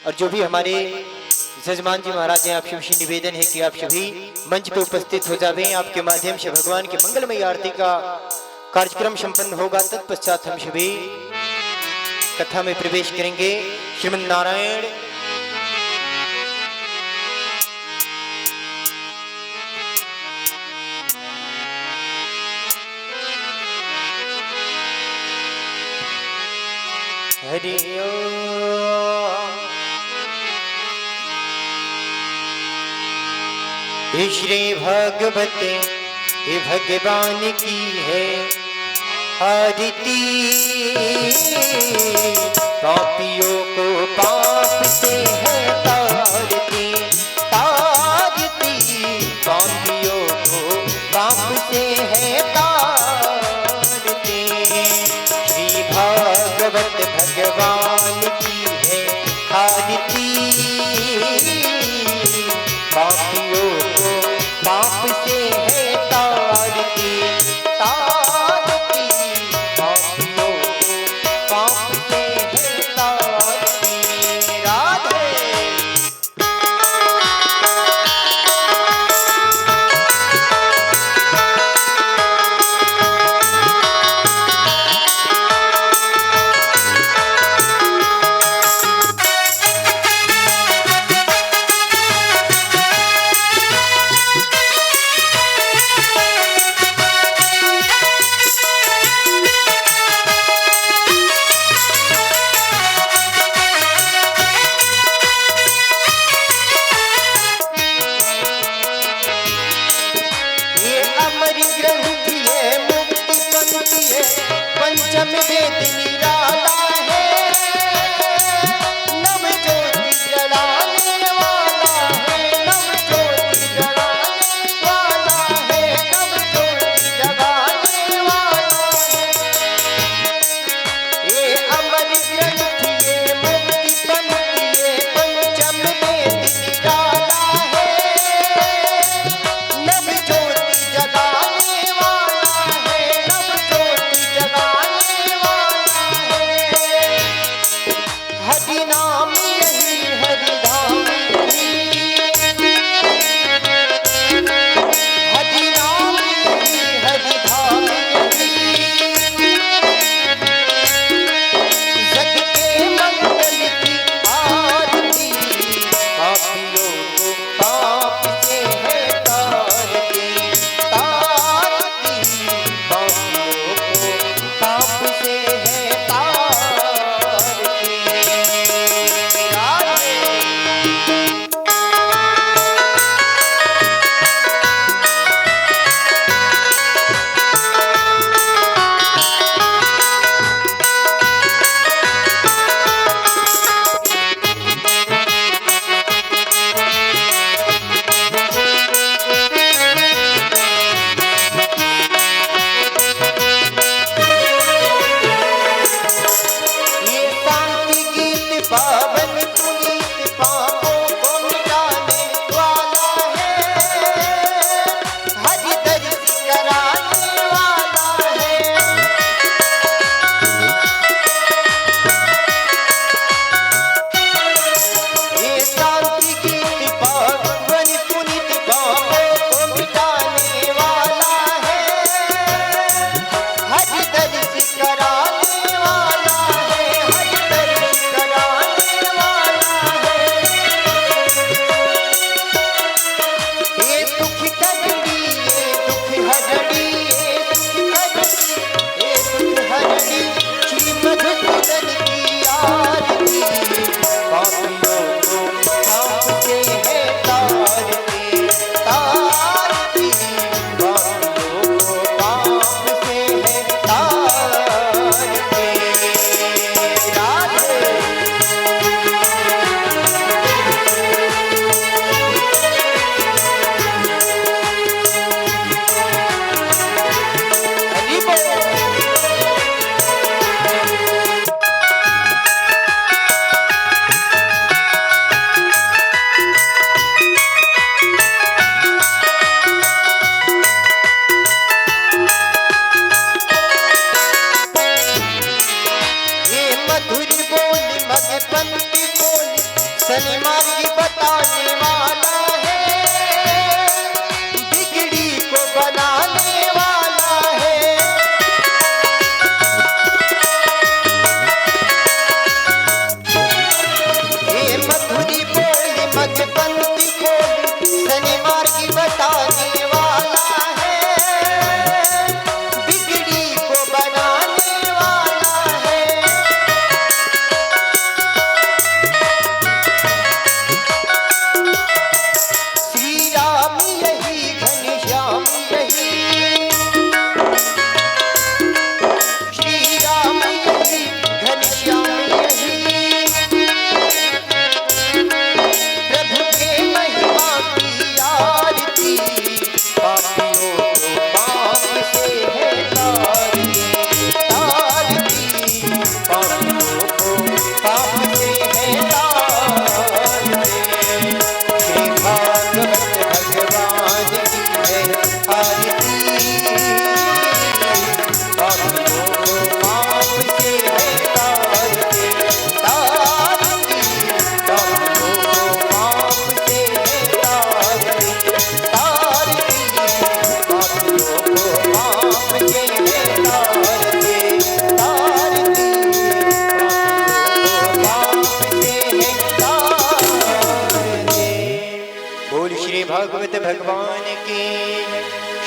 और जो भी हमारे जजमान जी महाराज हैं, आप सभी से निवेदन है कि आप सभी मंच पे उपस्थित हो जावें। आपके माध्यम से भगवान की मंगलमय आरती का कार्यक्रम संपन्न होगा। तत्पश्चात हम सभी कथा में प्रवेश करेंगे। श्रीमन नारायण। हरि ओम। श्री भगवते भगवान की है आरती। पापियों को पाप से है तारती तारती। पापियों को पाप से है तारती। श्री भागवत भगवान की है आरती। पापियों को पाप से है तारती तारती। पापियों को पाप से है तारती। राधे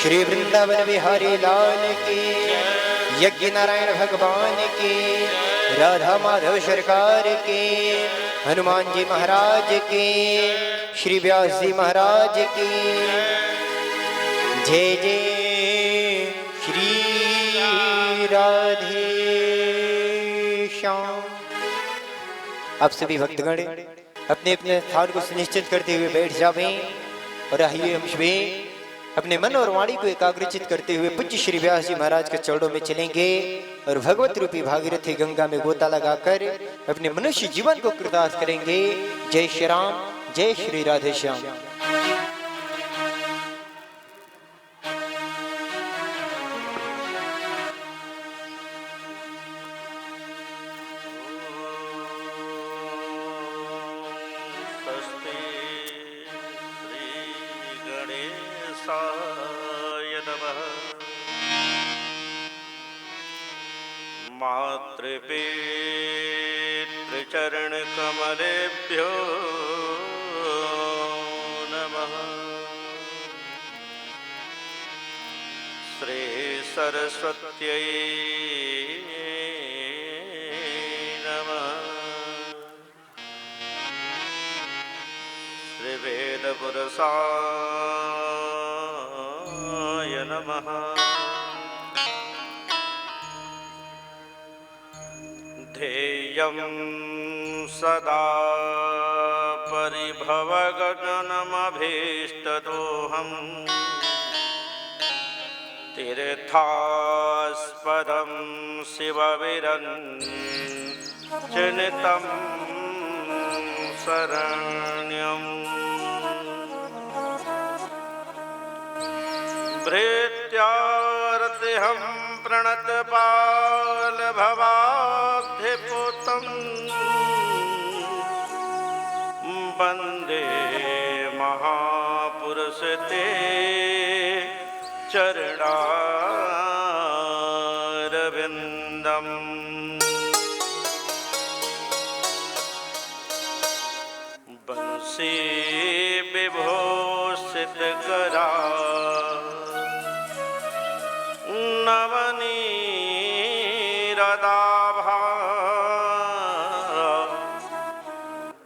श्री वृंदावन बिहारी लाल की, यज्ञ नारायण भगवान की, राधा माधव सरकार की, हनुमान जी महाराज की, श्री व्यास जी महाराज की। जय जय श्री राधे श्याम। आप सभी भक्तगण अपने अपने स्थान को सुनिश्चित करते हुए बैठ जावें और आइए हम सभी अपने मन और वाणी को एकाग्रचित करते हुए पूज्य श्री व्यास जी महाराज के चरणों में चलेंगे और भगवत रूपी भागीरथी गंगा में गोता लगाकर अपने मनुष्य जीवन को कृतार्थ करेंगे। जय श्री राम, जय श्री राधे श्याम। मातृपितृचरण कमलेभ्यो नमः। श्री सरस्वत्यै नमः। श्री वेदपुरुषाय नमः। ध्येयं सदा परिभवगगनमभीष्टदोहम् तीर्थास्पदं शिवविरञ्चिनुतं शरण्यम्। भृत्यार्तिहं प्रणतपालभवाब्धिपूतं वन्दे महापुरुषते चरणारविन्दम्। बंसी विभूषितकरा नवनीरदाभा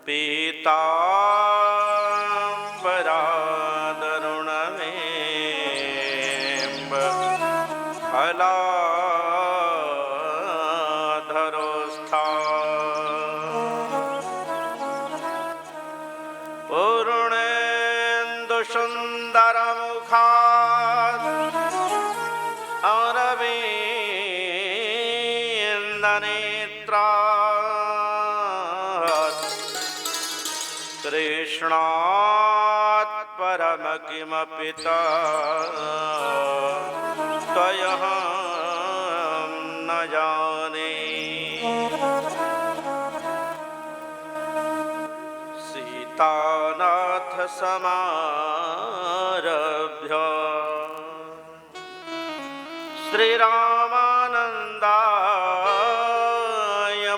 पीताम्बरादरुणमेव फलाधरोस्था पूर्णेन्दुसुन्दरमुखात् अरविन्दनेत्रात् कृष्णात् परम किमपि त्वयहं न जाने। सीतानाथ समारभ्य श्रीरामानन्दाय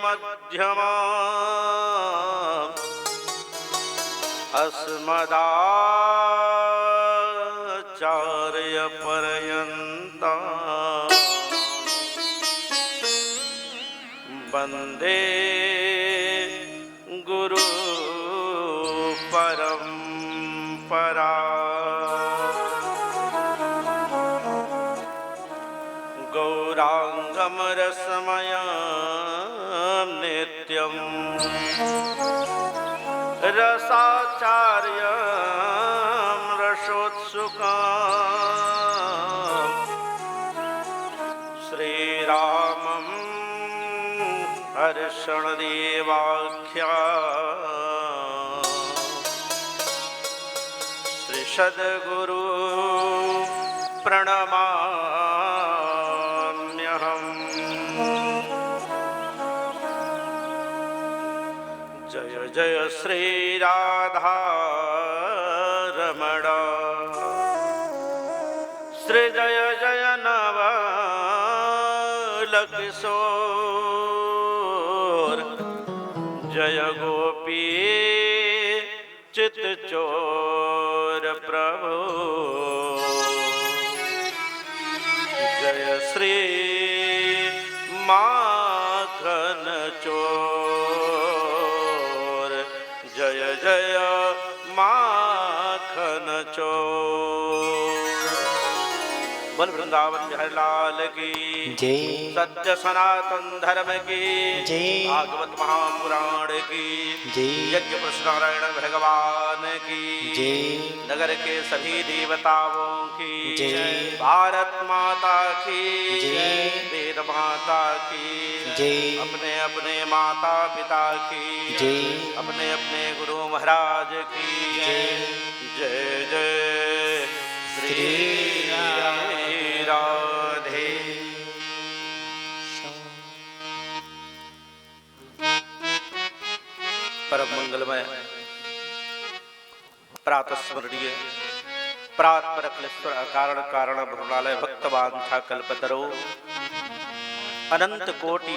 मध्यमा अस्मदाचार्यपर्यन्ता वन्दे गुरु परम्परा। गौरांगं रसमयं नित्यं रसाचार्यं रसोत्सुकं श्रीरामं हर्षणदेवाख्या श्री सद्गुरु प्रणमाम्यहम्। जय जय श्री राधा रमण, श्री जय जय नवल किशोर, जय गोपी चित चोर प्रभु। माखन चोर, जय जय माखन चोर। बोल वृंदावन बिहारी लाल की जय। सत्य सनातन धर्म की जय। भागवत महापुराण की जय। यज्ञ नारायण भगवान की जय। नगर के सभी देवताओं की जय। भारत माता की जय। वेद माता की जय। अपने अपने माता पिता की जय। अपने अपने गुरु महाराज की जय। जय जय श्री राधे। परम मंगलमय प्रातः स्मरणीय प्रातपर क्लेश्वर अकारण कारण भ्रमणालय भक्तवांछा कल्पतरो अनंत कोटि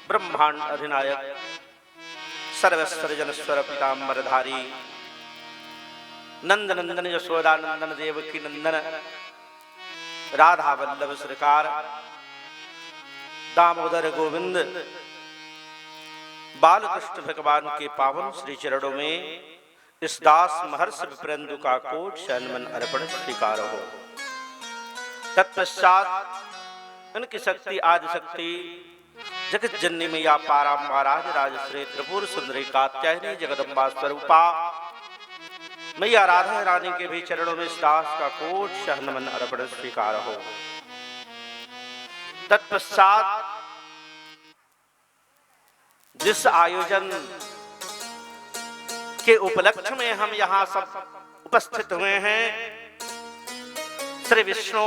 ब्रह्मांड अधिनायक सर्वस्वर जनस्वर पीतांबरधारी नंद नंदन यशोदा नंदन देवकी नंदन राधा वल्लभ सरकार दामोदर गोविंद बालकृष्ण भगवान के पावन श्री चरणों में इस दास महर्षि विप्रेंदु का कोट शनमन अर्पण स्वीकार हो। तत्पश्चात उनकी शक्ति आदि शक्ति जगत जननी मैया पाराम्बाराज राजश्री त्रिपुर सुंदरी कात्यायनी जगदम्बा स्वरूपा मैया राधा रानी के भी चरणों में इस दास का कोट शहनमन अर्पण स्वीकार हो। तत्पश्चात जिस आयोजन के उपलक्ष्य में हम यहाँ सब उपस्थित हुए हैं, श्री विष्णु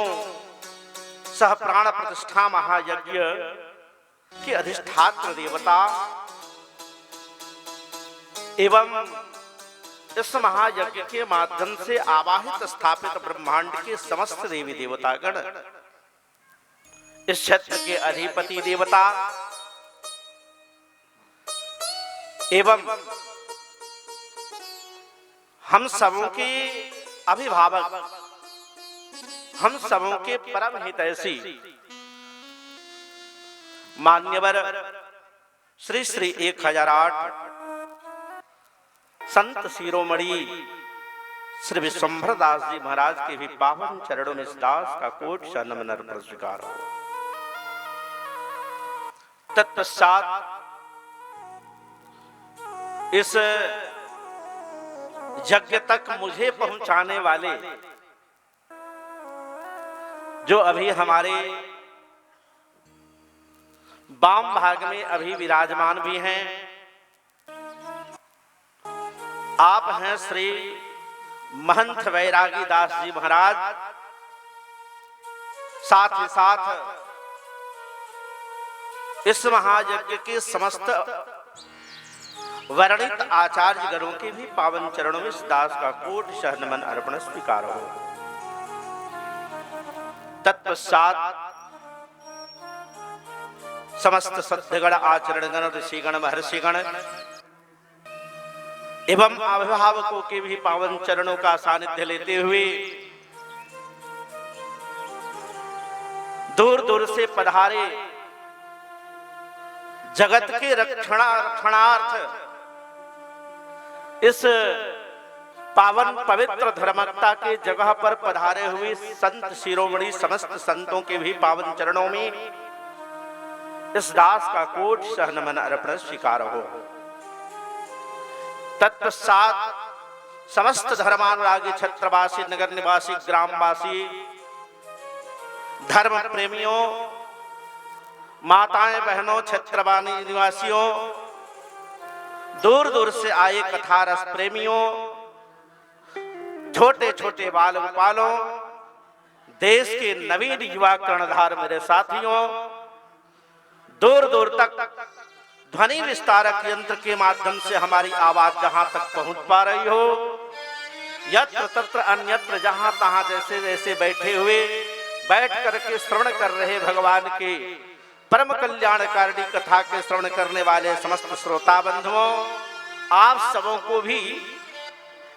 सह प्राण प्रतिष्ठा महायज्ञ के अधिष्ठात्र देवता एवं इस महायज्ञ के माध्यम से आवाहित स्थापित ब्रह्मांड के समस्त देवी देवतागण, इस क्षेत्र के अधिपति देवता एवं हम सबों के अभिभावक, हम सबों के परम हितैषी मान्यवर श्री श्री 1008 संत शिरोमणि श्री विश्वंभर दास जी महाराज के भी पावन चरणों में इस दास का कोट शनमन अर्पण स्वीकार हो। तत्पश्चात इस यज्ञ तक मुझे पहुंचाने वाले जो अभी हमारे वाम भाग में अभी विराजमान भी हैं, आप हैं श्री महंत वैरागी दास जी महाराज, साथ ही साथ इस महायज्ञ के समस्त वर्णित आचार्य गणों के भी पावन चरणों में इस दास का कोट शहनमन अर्पण स्वीकार हो। तत्पश्चात समस्त सत्यगण आचरणगण ऋषिगण महर्षिगण एवं अभिभावकों के भी पावन चरणों का सानिध्य लेते हुए दूर दूर से पधारे जगत के रक्षणार्थ इस पावन पवित्र धर्मकता के जगह पर पधारे हुए संत शिरोमणि समस्त संतों के भी पावन चरणों में इस दास का कोट शहनमन अर्पण स्वीकार हो। तत्पश्चात समस्त धर्मानुरागी छत्रवासी नगर निवासी ग्रामवासी धर्म प्रेमियों माताएं बहनों क्षेत्रवानी निवासियों दूर दूर से आए कथा रस प्रेमियों छोटे छोटे बाल गोपालों देश के नवीन युवा कर्णधार मेरे साथियों दूर दूर तक ध्वनि विस्तारक यंत्र के माध्यम से हमारी आवाज जहां तक पहुंच पा रही हो, यत्र तत्र अन्यत्र जहां तहां जैसे जैसे बैठे हुए बैठ करके श्रवण कर रहे भगवान के परम कल्याणकारिणी कथा के श्रवण करने वाले समस्त श्रोता बंधुओं, आप सबों को भी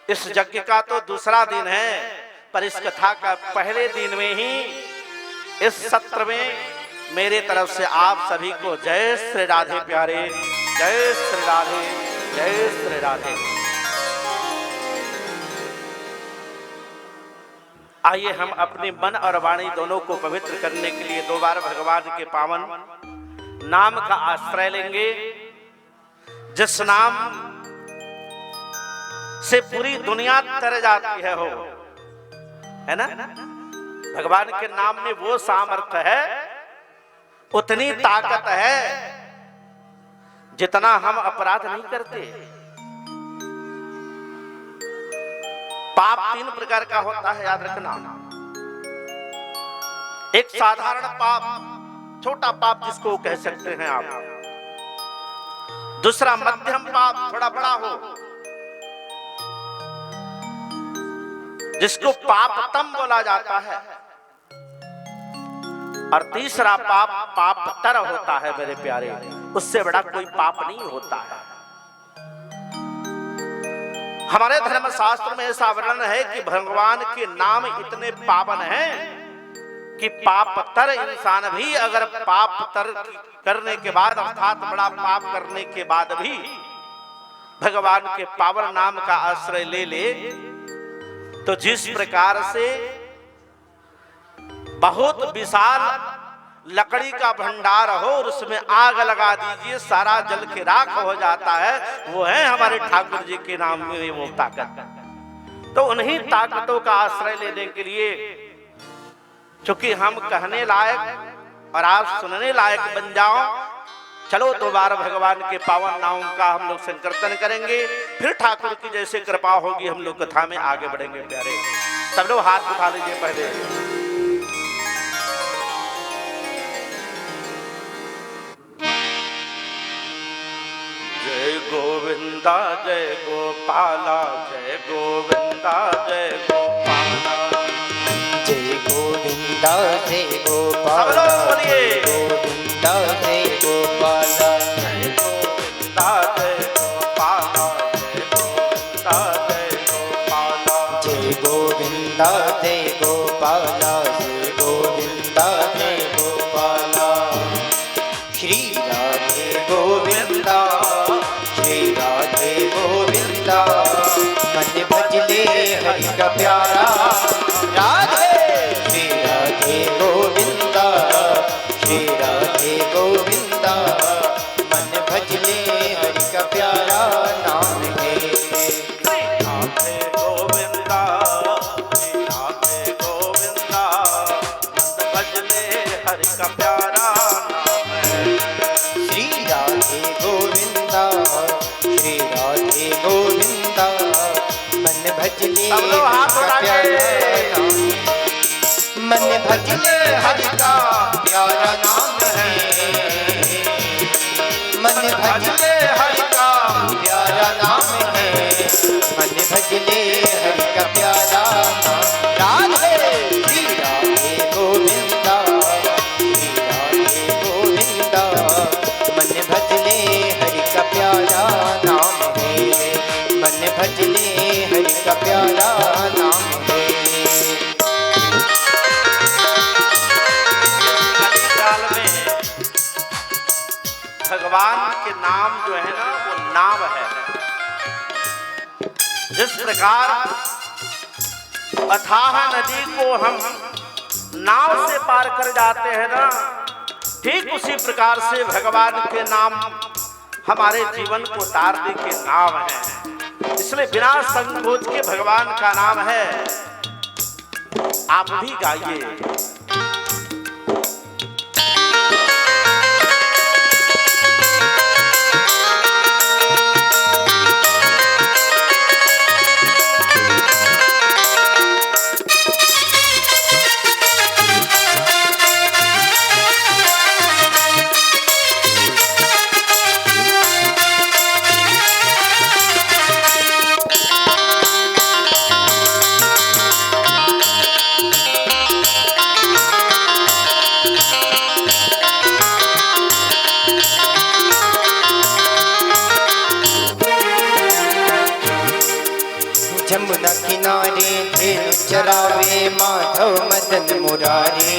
इस यज्ञ का तो दूसरा दिन है, पर इस कथा का पहले दिन में ही इस सत्र में मेरे तरफ से आप सभी को जय श्री राधे प्यारे, जय श्री राधे, जय श्री राधे। आइए हम अपने मन और वाणी दोनों को पवित्र करने के लिए दो बार भगवान के पावन नाम का आश्रय लेंगे, जिस नाम से पूरी दुनिया तर जाती है, हो है ना। भगवान के नाम में वो सामर्थ्य है, उतनी ताकत है जितना हम अपराध नहीं करते। पाप 3 प्रकार का होता है, याद रखना। एक साधारण पाप, छोटा पाप जिसको कह सकते हैं आप। दूसरा मध्यम पाप, थोड़ा बड़ा हो, जिसको पापतम बोला जाता है। और तीसरा पाप पापतर होता है मेरे प्यारे, उससे बड़ा कोई पाप नहीं होता है। हमारे धर्म शास्त्र में ऐसा वर्णन है कि भगवान के नाम इतने पावन हैं कि पापतर इंसान भी अगर पापतर करने के बाद, अर्थात बड़ा पाप करने के बाद भी भगवान के पावन नाम का आश्रय ले ले, तो जिस प्रकार से बहुत विशाल लकड़ी का भंडार हो और उसमें आग लगा दीजिए, सारा जल के राख हो जाता है, वो है हमारे ठाकुर जी के नाम में वो ताकत। तो उन्हीं ताकतों का आश्रय लेने के लिए, चूंकि हम कहने लायक और आप सुनने लायक बन जाओ, चलो दोबारा भगवान के पावन नाम का हम लोग संकीर्तन करेंगे, फिर ठाकुर की जैसे कृपा होगी हम लोग कथा में आगे बढ़ेंगे प्यारे। सब लोग हाथ उठा लीजिए पहले। जय गोविंदा जय गोपाला, जय गोविंदा जय गोपाला, जय गोविंदा जय गोपाला, सब लोग बोलिए गोविंदा जय गोपाला, जय गोविंदा जय गोपाला, जय गोविंदा जय गोपाला, जय गोविंदा जय गोपाला, जय गोविंदा जय गोपाला। श्री राधे गोविंदा, श्री राधे गोविंदा, मन भजले हरि का प्यारा राधे। श्री राधे गोविंदा, श्री राधे गोविंदा, मन भजले हरि का प्यारा नाम है। राधे गोविंदा, श्री राधे गोविंदा, मन भजले हरि का प्यारा नाम है। श्री राधे गोविंदा, श्री राधे गोविंदा, मन भजले सब लोग हाथ उठा के। मन भजले हरि का प्यारा नाम है, मन भजले हरि का प्यारा नाम है, मन भजले हरि का प्यारा नाम राधे। श्री राधे गोविंदा, श्री राधे गोविंदा, मन भजले हरि का प्यारा नाम है, मन भजले हरि का प्यारा नाम है। कलिकाल में भगवान के नाम जो है ना, वो नाव है। जिस प्रकार अथाह नदी को हम नाव से पार कर जाते हैं ना, ठीक उसी प्रकार से भगवान के नाम हमारे जीवन को तारने के नाम है। इसलिए बिना संकोच के भगवान का नाम है। आप भी गाइए। जमुना किनारे धेनु चरावे, माधव मदन मुरारी,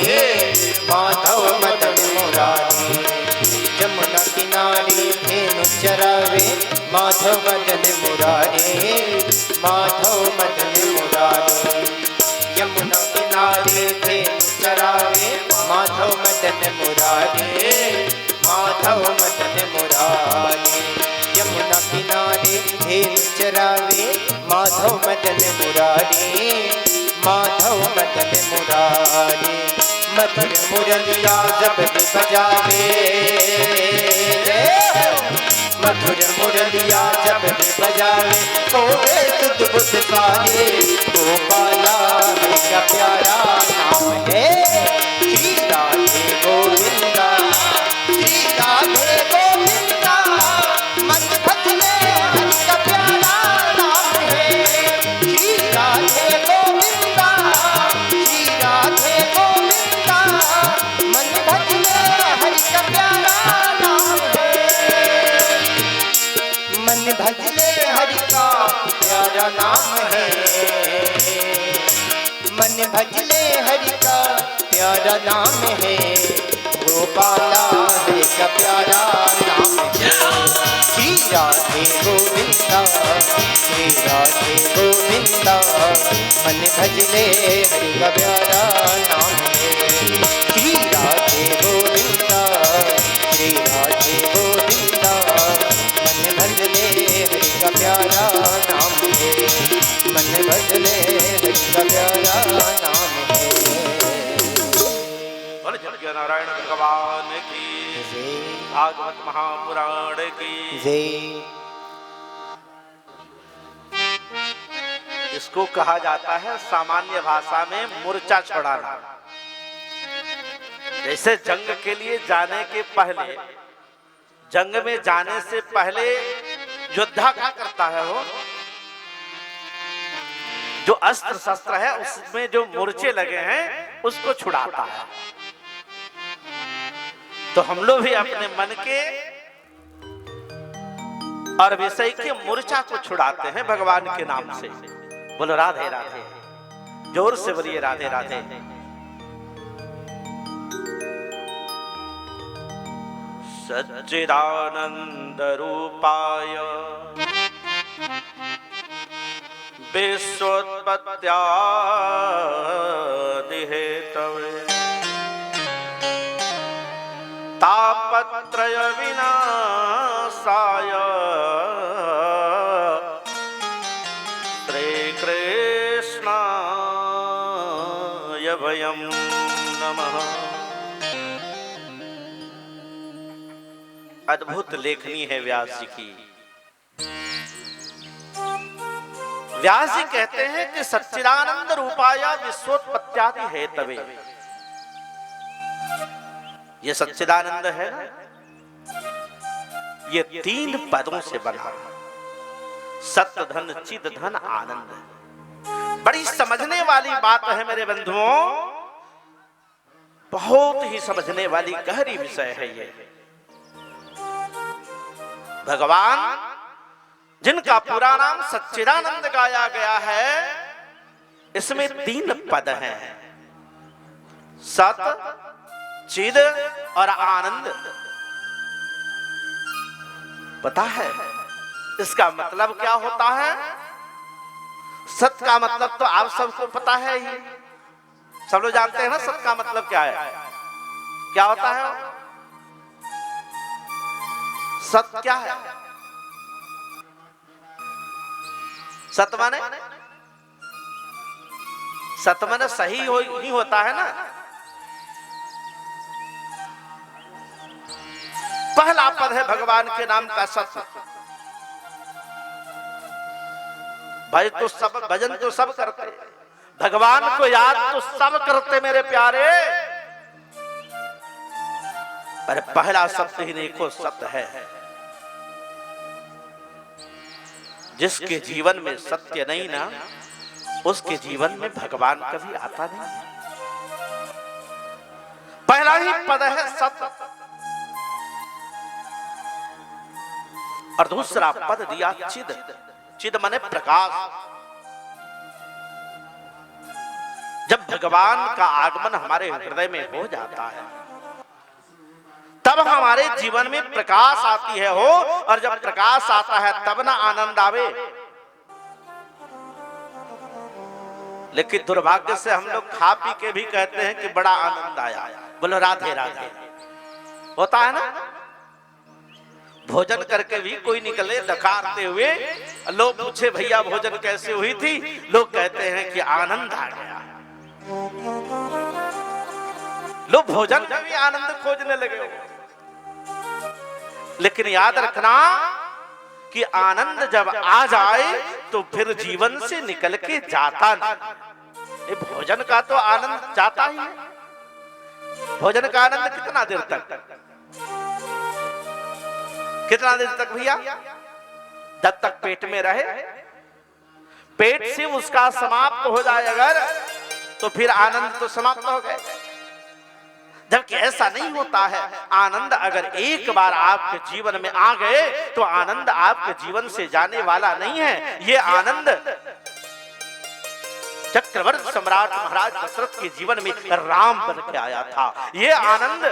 माधव मदन चरावे माधव मदन मुरारे, माधव मदन मुरारे। यमुना किनारे धेनु चरावे माधव मदन मुरारे, माधव मदन मुरारे। यमुना किनारे धेनु चरावे माधव मदन मुरारे, माधव मदन मुरारे। मधुर मुरलिया जब भी बजावे, मधुर मुरलिया जब भी बजावे, कोवे सुध बुध सारे। गोपाला का प्यारा नाम है, श्री राधे गोविंदा, श्री राधे गोविंदा। मन भजने हरि का प्यारा नाम है, श्री राधे गोविंदा, श्री राधे गोविंदा। मन भजने हरि का प्यारा नाम है, मन भजने हरि का प्यारा नाम है, मन भजले हरि का प्यारा नाम है। गोपाला हरि का प्यारा नाम है, श्री राधे गोविंदा, श्री राधे गोविंदा। मन भजले हरि का प्यारा नाम है, श्री राधे गोविंदा, श्री राधे गोविंदा। मन भजले हरि का प्यारा नाम है, मन भजले हरि का प्यारा नाम है। बोल जय नारायण भगवान की, भागवत महापुराण की जय। इसको कहा जाता है सामान्य भाषा में मूर्छा छुड़ाना। जैसे जंग के लिए जाने के पहले, जंग में जाने से पहले योद्धा क्या करता है, वो जो अस्त्र शस्त्र है उसमें जो मूर्छे लगे हैं उसको छुड़ाता है। तो हम लोग भी अपने मन के और विषय के मूर्छा को छुड़ाते हैं भगवान के नाम से। बोलो राधे राधे, जोर से बोलिए राधे राधे। सच्चिदानंद रूपाय विश्वोत्पत्त्यादि हेतवे तापत्रय विनाशाय श्रीकृष्णाय वयं नमः। अद्भुत लेखनी है व्यास जी की। व्यास जी कहते हैं कि सच्चिदानंद रूपाय विश्वोत्पत्त्यादि हेतवे। ये सच्चिदानंद है ना, ये 3 पदों से बना, सत्य धन चिद धन आनंद। बड़ी समझने वाली बात है मेरे बंधुओं, बहुत ही समझने वाली गहरी विषय है ये। भगवान जिनका पूरा नाम सच्चिदानंद गाया गया है, इसमें 3 पद हैं, सत चिद और आनंद। पता है इसका मतलब क्या होता है? सत्य का मतलब तो आप सबको पता है ही, सब लोग जानते हैं ना सत्य का मतलब क्या है। क्या होता है सत्य? क्या है सत्य? माने सत्य माने सही ही होता है ना। पहला पद है भगवान के नाम का सत्य। भजन तो सब करते, भगवान को याद तो सब करते मेरे प्यारे, पर पहला शब्द ही देखो सत्य है। जिसके जीवन में सत्य नहीं ना, उसके जीवन में भगवान कभी आता नहीं। पहला ही पद है सत्य, और दूसरा पद दिया चिद। चिद माने प्रकाश। जब भगवान का आगमन हमारे हृदय में हो जाता है, तब तब हमारे जीवन में प्रकाश आती है हो, और जब प्रकाश आता है तब ना आनंद आवे। लेकिन दुर्भाग्य से हम लोग खा पी के भी कहते हैं कि बड़ा आनंद आया, बोलो राधे राधे। होता है ना, भोजन करके भी कोई निकले डकारते हुए, लोग पूछे भैया भोजन कैसे हुई थी, लोग कहते हैं कि आनंद आ गया। लोग भोजन का भी आनंद खोजने लगे। लेकिन याद रखना कि आनंद जब आ जाए तो फिर जीवन से निकल के जाता नहीं। भोजन का तो आनंद जाता ही है। भोजन का आनंद कितना देर तक, कितना देर तक भैया? जब तक पेट में रहे। पेट से उसका समाप्त हो जाए अगर, तो फिर आनंद तो समाप्त हो गए। जबकि ऐसा नहीं होता है। आनंद अगर एक बार आपके जीवन में आ गए तो आनंद आपके जीवन से जाने वाला नहीं है। ये आनंद चक्रवर्ती सम्राट महाराज दशरथ के जीवन में राम बन के आया था। ये आनंद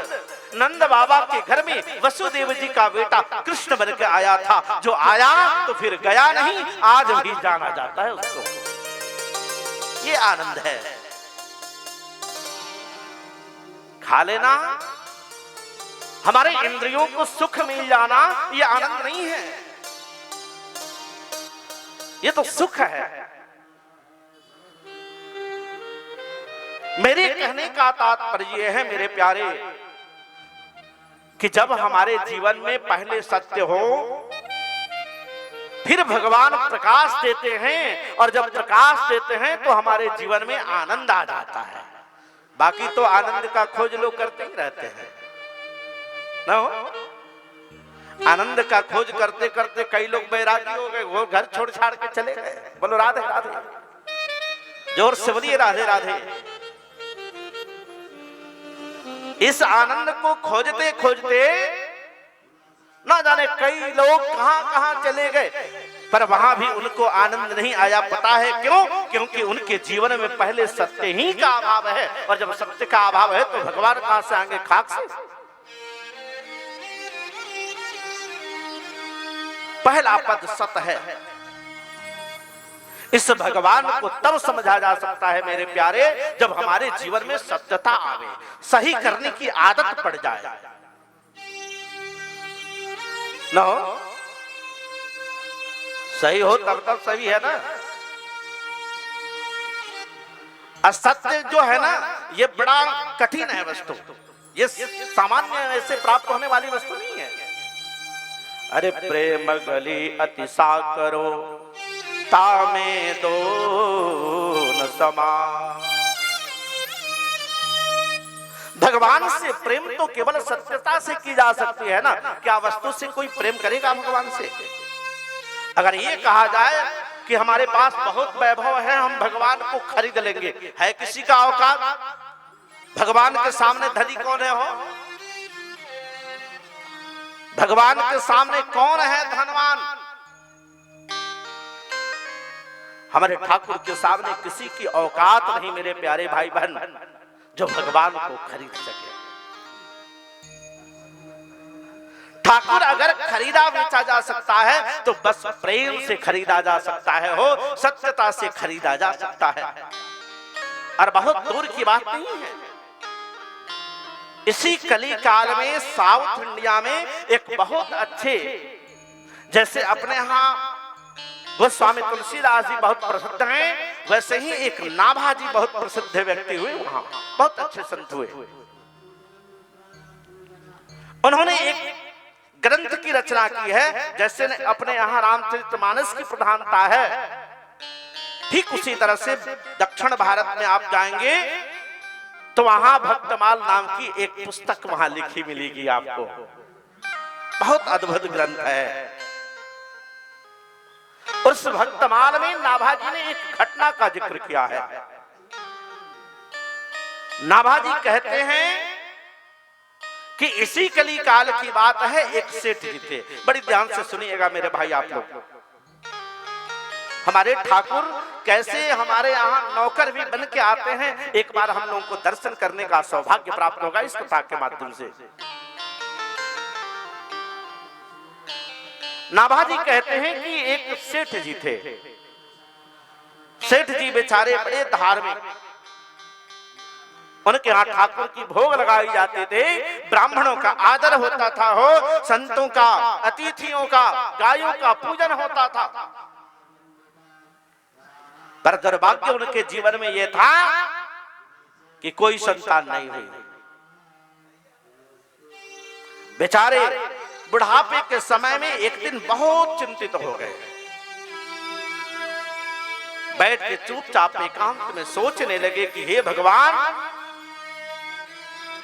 नंद बाबा के घर में वसुदेव जी का बेटा कृष्ण बन के आया था, जो आया तो फिर गया नहीं, आज भी जाना जाता है उसको। ये आनंद है। खा लेना, हमारे इंद्रियों को सुख मिल जाना, ये आनंद नहीं है, ये तो सुख है। मेरे कहने का तात्पर्य है मेरे प्यारे, कि जब हमारे जीवन में पहले सत्य हो, फिर भगवान प्रकाश देते हैं, और जब प्रकाश देते हैं तो हमारे जीवन में आनंद आ जाता है। बाकी तो आनंद का खोज लोग करते ही रहते हैं ना। आनंद का खोज करते करते कई लोग बैरागी हो गए, वो घर छोड़ छाड़ के चले गए। बोलो राधे राधे, जोर से बोलिए राधे राधे। इस आनंद को खोजते खोजते ना जाने कई लोग कहां कहां चले गए, पर वहां भी उनको आनंद नहीं आया। पता है क्यों? क्योंकि उनके जीवन में पहले सत्य ही का अभाव है, और जब सत्य का अभाव है तो भगवान कहां से आएंगे? खाक से। पहला पद सत्य है। इस भगवान को तब समझा जा सकता है मेरे प्यारे, जब हमारे जीवन में सत्यता आवे, सही करने की आदत पड़ जाए। न हो सही हो तब तक सही है ना। असत्य जो है ना, ये बड़ा कठिन है वस्तु, ये सामान्य ऐसे प्राप्त होने वाली वस्तु नहीं है। अरे प्रेम गली अतिशा करो तामे दो न समा। भगवान से प्रेम तो केवल सत्यता से की जा सकती है ना। क्या वस्तु से कोई प्रेम करेगा भगवान से? अगर ये कहा जाए कि हमारे पास बहुत वैभव है, हम भगवान को खरीद लेंगे, है किसी का औकात? भगवान के सामने धनी कौन है हो? भगवान के सामने कौन है धनवान? हमारे ठाकुर के सामने किसी की औकात नहीं मेरे प्यारे भाई बहन, जो भगवान को खरीद सके। ठाकुर अगर खरीदा बेचा जा सकता है तो बस प्रेम से खरीदा जा सकता है हो, सत्यता से खरीदा जा सकता है, और बहुत दूर की बात नहीं है। इसी कली काल में साउथ इंडिया में एक बहुत अच्छे, जैसे अपने यहाँ गोस्वामी तुलसीदास जी बहुत प्रसिद्ध हैं, वैसे ही एक नाभाजी बहुत प्रसिद्ध व्यक्ति हुए, वहां बहुत अच्छे संत हुए। उन्होंने एक ग्रंथ की रचना की है, जैसे अपने यहाँ रामचरितमानस की प्रधानता है, ठीक उसी तरह से दक्षिण भारत में आप जाएंगे तो वहां भक्तमाल नाम की एक पुस्तक वहां लिखी मिलेगी आपको। बहुत अद्भुत ग्रंथ है। उस भक्तमाल में नाभाजी ने एक घटना का जिक्र किया है। नाभाजी कहते हैं कि इसी कली काल की बात है, एक सेठ जी थे। बड़ी ध्यान से सुनिएगा मेरे भाई आप लोग। हमारे ठाकुर कैसे हमारे यहाँ नौकर भी बन के आते हैं, एक बार हम लोगों को दर्शन करने का सौभाग्य प्राप्त होगा इस कथा के माध्यम से। नाभाजी कहते हैं कि एक सेठ जी थे। सेठ जी बेचारे बड़े धार्मिक, उनके यहाँ ठाकुर की भोग लगाई जाते थे, ब्राह्मणों का आदर होता था, हो संतों का, अतिथियों का, गायों का पूजन होता था। पर दुर्भाग्य उनके जीवन में यह था कि कोई संतान नहीं हुई। बेचारे बुढ़ापे के समय में एक दिन बहुत चिंतित हो गए। बैठ के चुपचाप एकांत में सोचने लगे कि हे भगवान,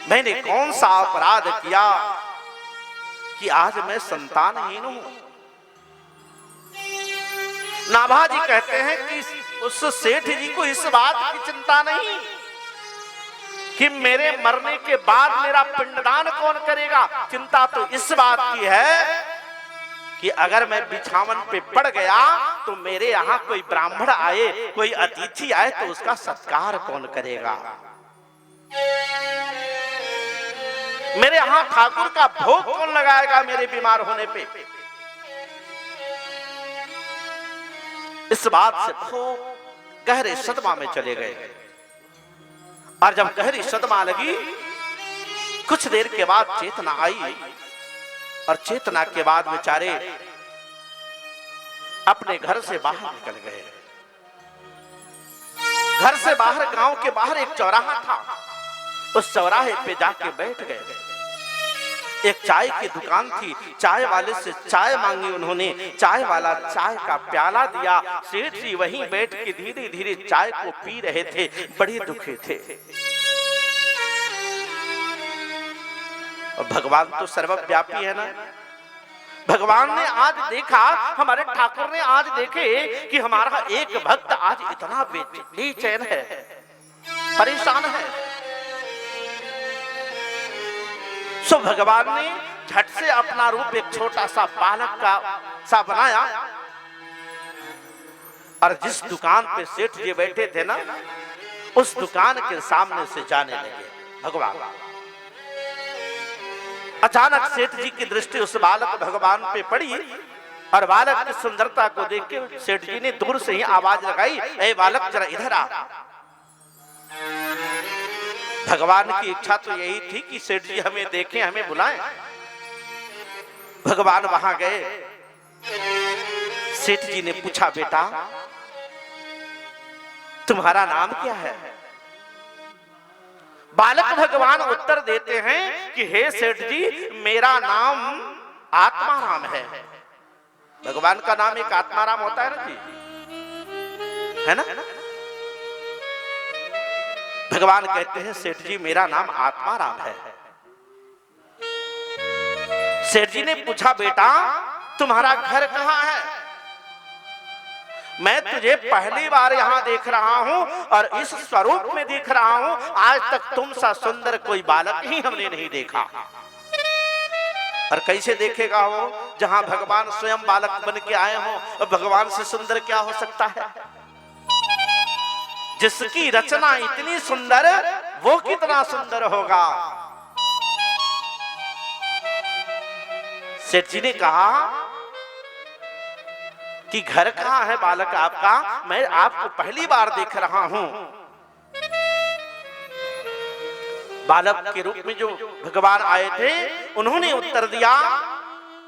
मैंने कौन सा अपराध किया कि आज मैं संतानहीन हूं। नाभाजी कहते हैं कि उस सेठ जी को इस बात की चिंता नहीं कि मेरे मरने के बाद मेरा पिंडदान कौन करेगा। चिंता तो इस बात की है कि अगर मैं बिछावन पे पड़ गया तो मेरे यहाँ कोई ब्राह्मण आए, कोई अतिथि आए तो उसका सत्कार कौन करेगा। मेरे यहाँ ठाकुर का भोग कौन लगाएगा मेरे बीमार होने पे। इस बात से बहुत गहरे सदमा में चले गए। और जब गहरी सदमा लगी, कुछ देर के बाद चेतना आई और चेतना के बाद बेचारे अपने घर से बाहर निकल गए। घर से बाहर, गांव के बाहर एक चौराहा था, उस चौराहे पे जाके बैठ गए। एक चाय की दुकान थी, चाय वाले से चाय मांगी उन्होंने, चाय वाला चाय का प्याला दिया। सेठ जी वहीं बैठ के धीरे धीरे चाय को पी रहे थे, बड़े दुखी थे। और भगवान तो सर्वव्यापी है ना। भगवान ने आज देखा, हमारे ठाकुर ने आज देखे कि हमारा एक भक्त आज इतना बेचैन है, परेशान है। सो भगवान ने झट से अपना रूप एक छोटा सा बालक का सा बनाया और जिस दुकान पे सेठ जी बैठे थे ना, उस दुकान के सामने से जाने लगे भगवान। अचानक सेठ जी की दृष्टि उस बालक भगवान पे पड़ी और बालक की सुंदरता को देख के सेठ जी ने दूर से ही आवाज लगाई, ए बालक जरा इधर आ। भगवान की इच्छा तो यही थी कि सेठ जी हमें देखें, हमें बुलाएं। भगवान वहां गए। सेठ जी ने पूछा, बेटा तुम्हारा नाम क्या है। बालक भगवान उत्तर देते हैं कि हे सेठ जी, मेरा नाम आत्माराम है। भगवान का नाम एक आत्माराम होता है ना जी, है ना। भगवान कहते हैं सेठ जी मेरा नाम आत्माराम है। सेठ जी ने पूछा, बेटा तुम्हारा घर कहां है। मैं तुझे पहली बार यहां देख रहा हूं और इस स्वरूप में देख रहा हूं। आज तक तुम सा सुंदर कोई बालक ही हमने नहीं देखा। और कैसे देखेगा वो, जहां भगवान स्वयं बालक बन के आए हो। और भगवान से सुंदर क्या हो सकता है। जिसकी रचना इतनी सुंदर, वो कितना सुंदर होगा। सेठ जी ने कहा कि घर कहां है बालक आपका, मैं आपको पहली बार देख रहा हूं। बालक के रूप में जो भगवान आए थे, उन्होंने उत्तर दिया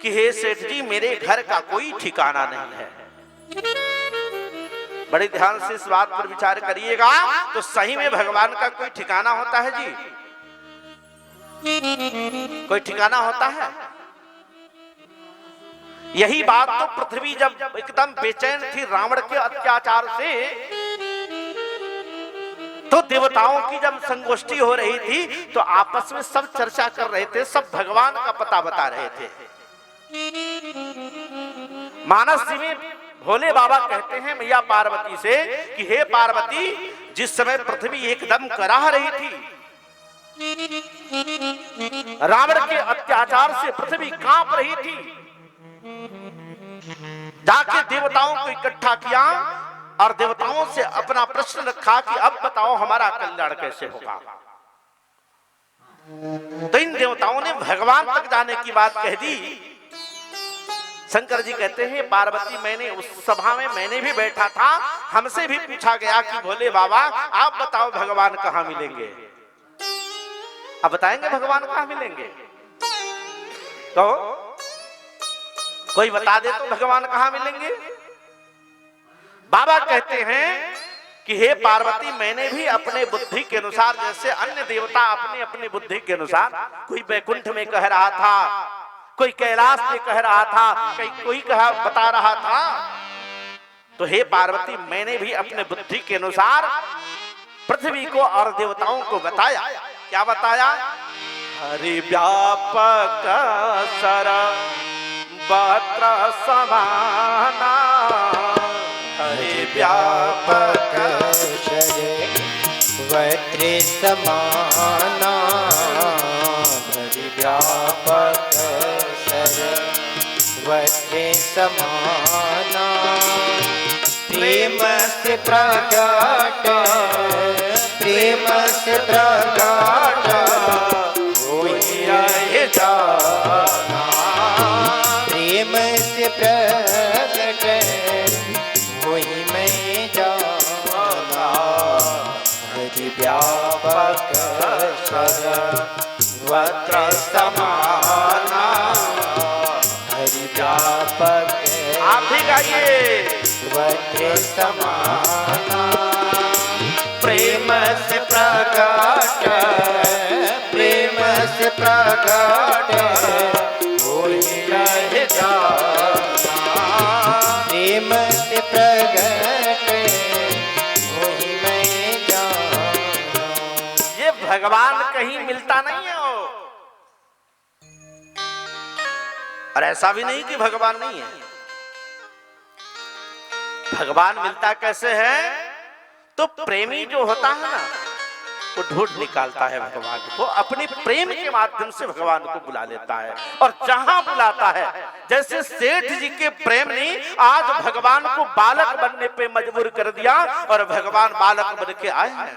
कि हे सेठ जी, मेरे घर का कोई ठिकाना नहीं है। बड़े ध्यान से इस बात पर विचार करिएगा, तो सही में भगवान का कोई ठिकाना होता है जी। कोई ठिकाना होता है। यही बात तो पृथ्वी जब एकदम बेचैन थी रावण के अत्याचार से, तो देवताओं की जब संगोष्ठी हो रही थी तो आपस में सब चर्चा कर रहे थे, सब भगवान का पता बता रहे थे। मानस जी में भोले बाबा कहते हैं मैया पार्वती से कि हे पार्वती, जिस समय पृथ्वी एकदम कराह रही थी, रावण के अत्याचार से पृथ्वी कांप रही थी, जाके देवताओं को इकट्ठा किया और देवताओं से अपना प्रश्न रखा कि अब बताओ हमारा कल्याण कैसे होगा। तो इन देवताओं ने भगवान तक जाने की बात कह दी। शंकर जी कहते हैं पार्वती मैंने उस सभा में मैंने भी बैठा था, हमसे भी पूछा गया कि भोले बाबा आप बताओ भगवान कहाँ मिलेंगे। आप बताएंगे भगवान कहाँ मिलेंगे? तो कोई बता दे तो भगवान कहाँ मिलेंगे। बाबा कहते हैं कि हे पार्वती मैंने भी अपने बुद्धि के अनुसार, जैसे अन्य देवता अपने अपने बुद्धि के अनुसार, कोई वैकुंठ में कह रहा था, कोई कैलाश में कह रहा था, कोई कहा बता रहा था, तो हे पार्वती मैंने भी अपने बुद्धि के अनुसार पृथ्वी को और देवताओं को बताया। क्या बताया? हरि व्यापक सर्वत्र समाना, हरि व्यापक सर्वत्र समाना, हरि व्यापक सर्वत्र समाना, प्रेम से प्रकट, प्रेम से प्रकट होई है जाना, प्रेम से प्रकट होई मैं जाना, हरि व्यापक सर्वत्र समाना, हरि व्यापक। आप भी गाइए। सर्वत्र समाना, प्रेम से प्रकट, प्रेम से प्रकट होई है जाना, प्रेम से प्रकट होई मैं जाना। ये भगवान कहीं मिलता नहीं है वो। और ऐसा भी नहीं कि भगवान नहीं है। भगवान मिलता कैसे है? तो प्रेमी जो होता है ना, वो ढूंढ निकालता है भगवान को, अपने प्रेम के माध्यम से भगवान को बुला लेता है। और जहां बुलाता है, जैसे सेठ जी के प्रेम ने आज भगवान को बालक बनने पे मजबूर कर दिया और भगवान बालक बन के आए हैं।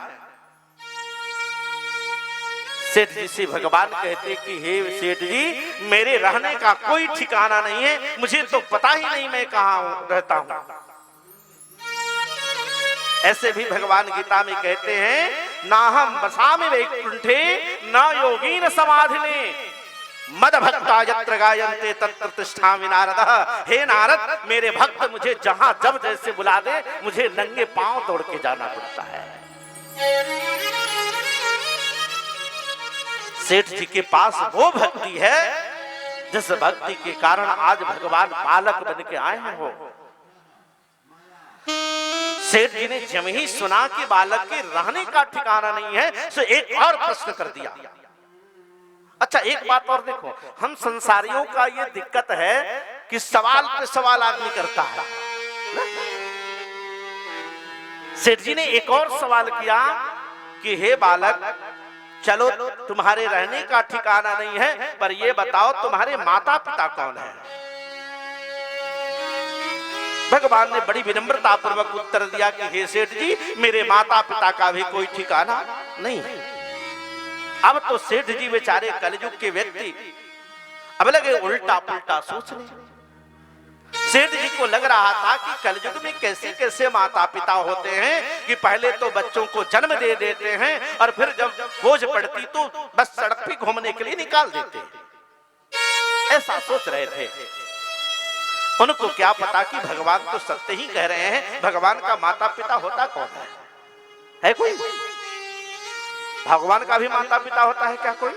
सेठ जी से भगवान कहते कि हे सेठ जी मेरे रहने का कोई ठिकाना नहीं है, मुझे तो पता ही नहीं मैं कहाँ रहता हूं। ऐसे भी भगवान गीता में कहते हैं ना हम बसामि वैकुंठे न योगीन समाधिने मद भक्ता यत्र गायन्ते तत्र तिष्ठामि नारद। हे नारद मेरे भक्त मुझे जहां जब जैसे बुला दे मुझे नंगे पांव दौड़ के जाना पड़ता है। सेठ जी के पास वो भक्ति है जिस भक्ति के कारण आज भगवान बालक बन के आए हैं। वो सेठ जी ने जब ही सुना कि बालक के रहने का ठिकाना नहीं है तो एक और प्रश्न कर दिया। अच्छा एक बात और देखो, हम संसारियों का ये दिक्कत है कि सवाल पे सवाल आदमी करता है। सेठ जी ने एक और सवाल किया कि हे बालक चलो तुम्हारे रहने का ठिकाना नहीं है, पर ये बताओ तुम्हारे माता पिता कौन है? भगवान ने बड़ी विनम्रता पूर्वक उत्तर दिया कि हे सेठ जी मेरे माता पिता का भी कोई ठिकाना नहीं है। अब तो सेठ जी बेचारे कलयुग के व्यक्ति अब लगे उल्टा पुल्टा सोचने। सेठ जी को लग रहा था कि कलयुग में कैसे कैसे माता पिता होते हैं कि पहले तो बच्चों को जन्म दे देते हैं और फिर जब बोझ पड़ती तो बस सड़क पे घूमने के लिए निकाल देते हैं। ऐसा सोच रहे थे। उनको क्या पता कि भगवान तो सत्य ही कह रहे हैं। भगवान का माता पिता होता कौन है कोई? भगवान का भी माता पिता होता है क्या कोई?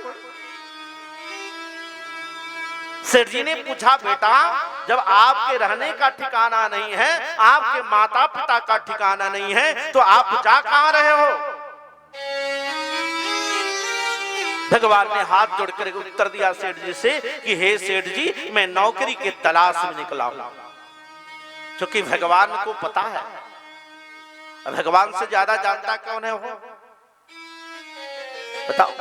सेठ जी ने पूछा बेटा जब आपके रहने का ठिकाना नहीं है, आपके माता पिता का ठिकाना नहीं है, तो आप जा कहां रहे हो? भगवान ने हाथ जोड़कर उत्तर दिया सेठ जी से कि हे सेठ जी मैं नौकरी के तलाश में निकला हूं। क्योंकि भगवान को पता है, भगवान से ज्यादा जानता कौन है वो? बताओ।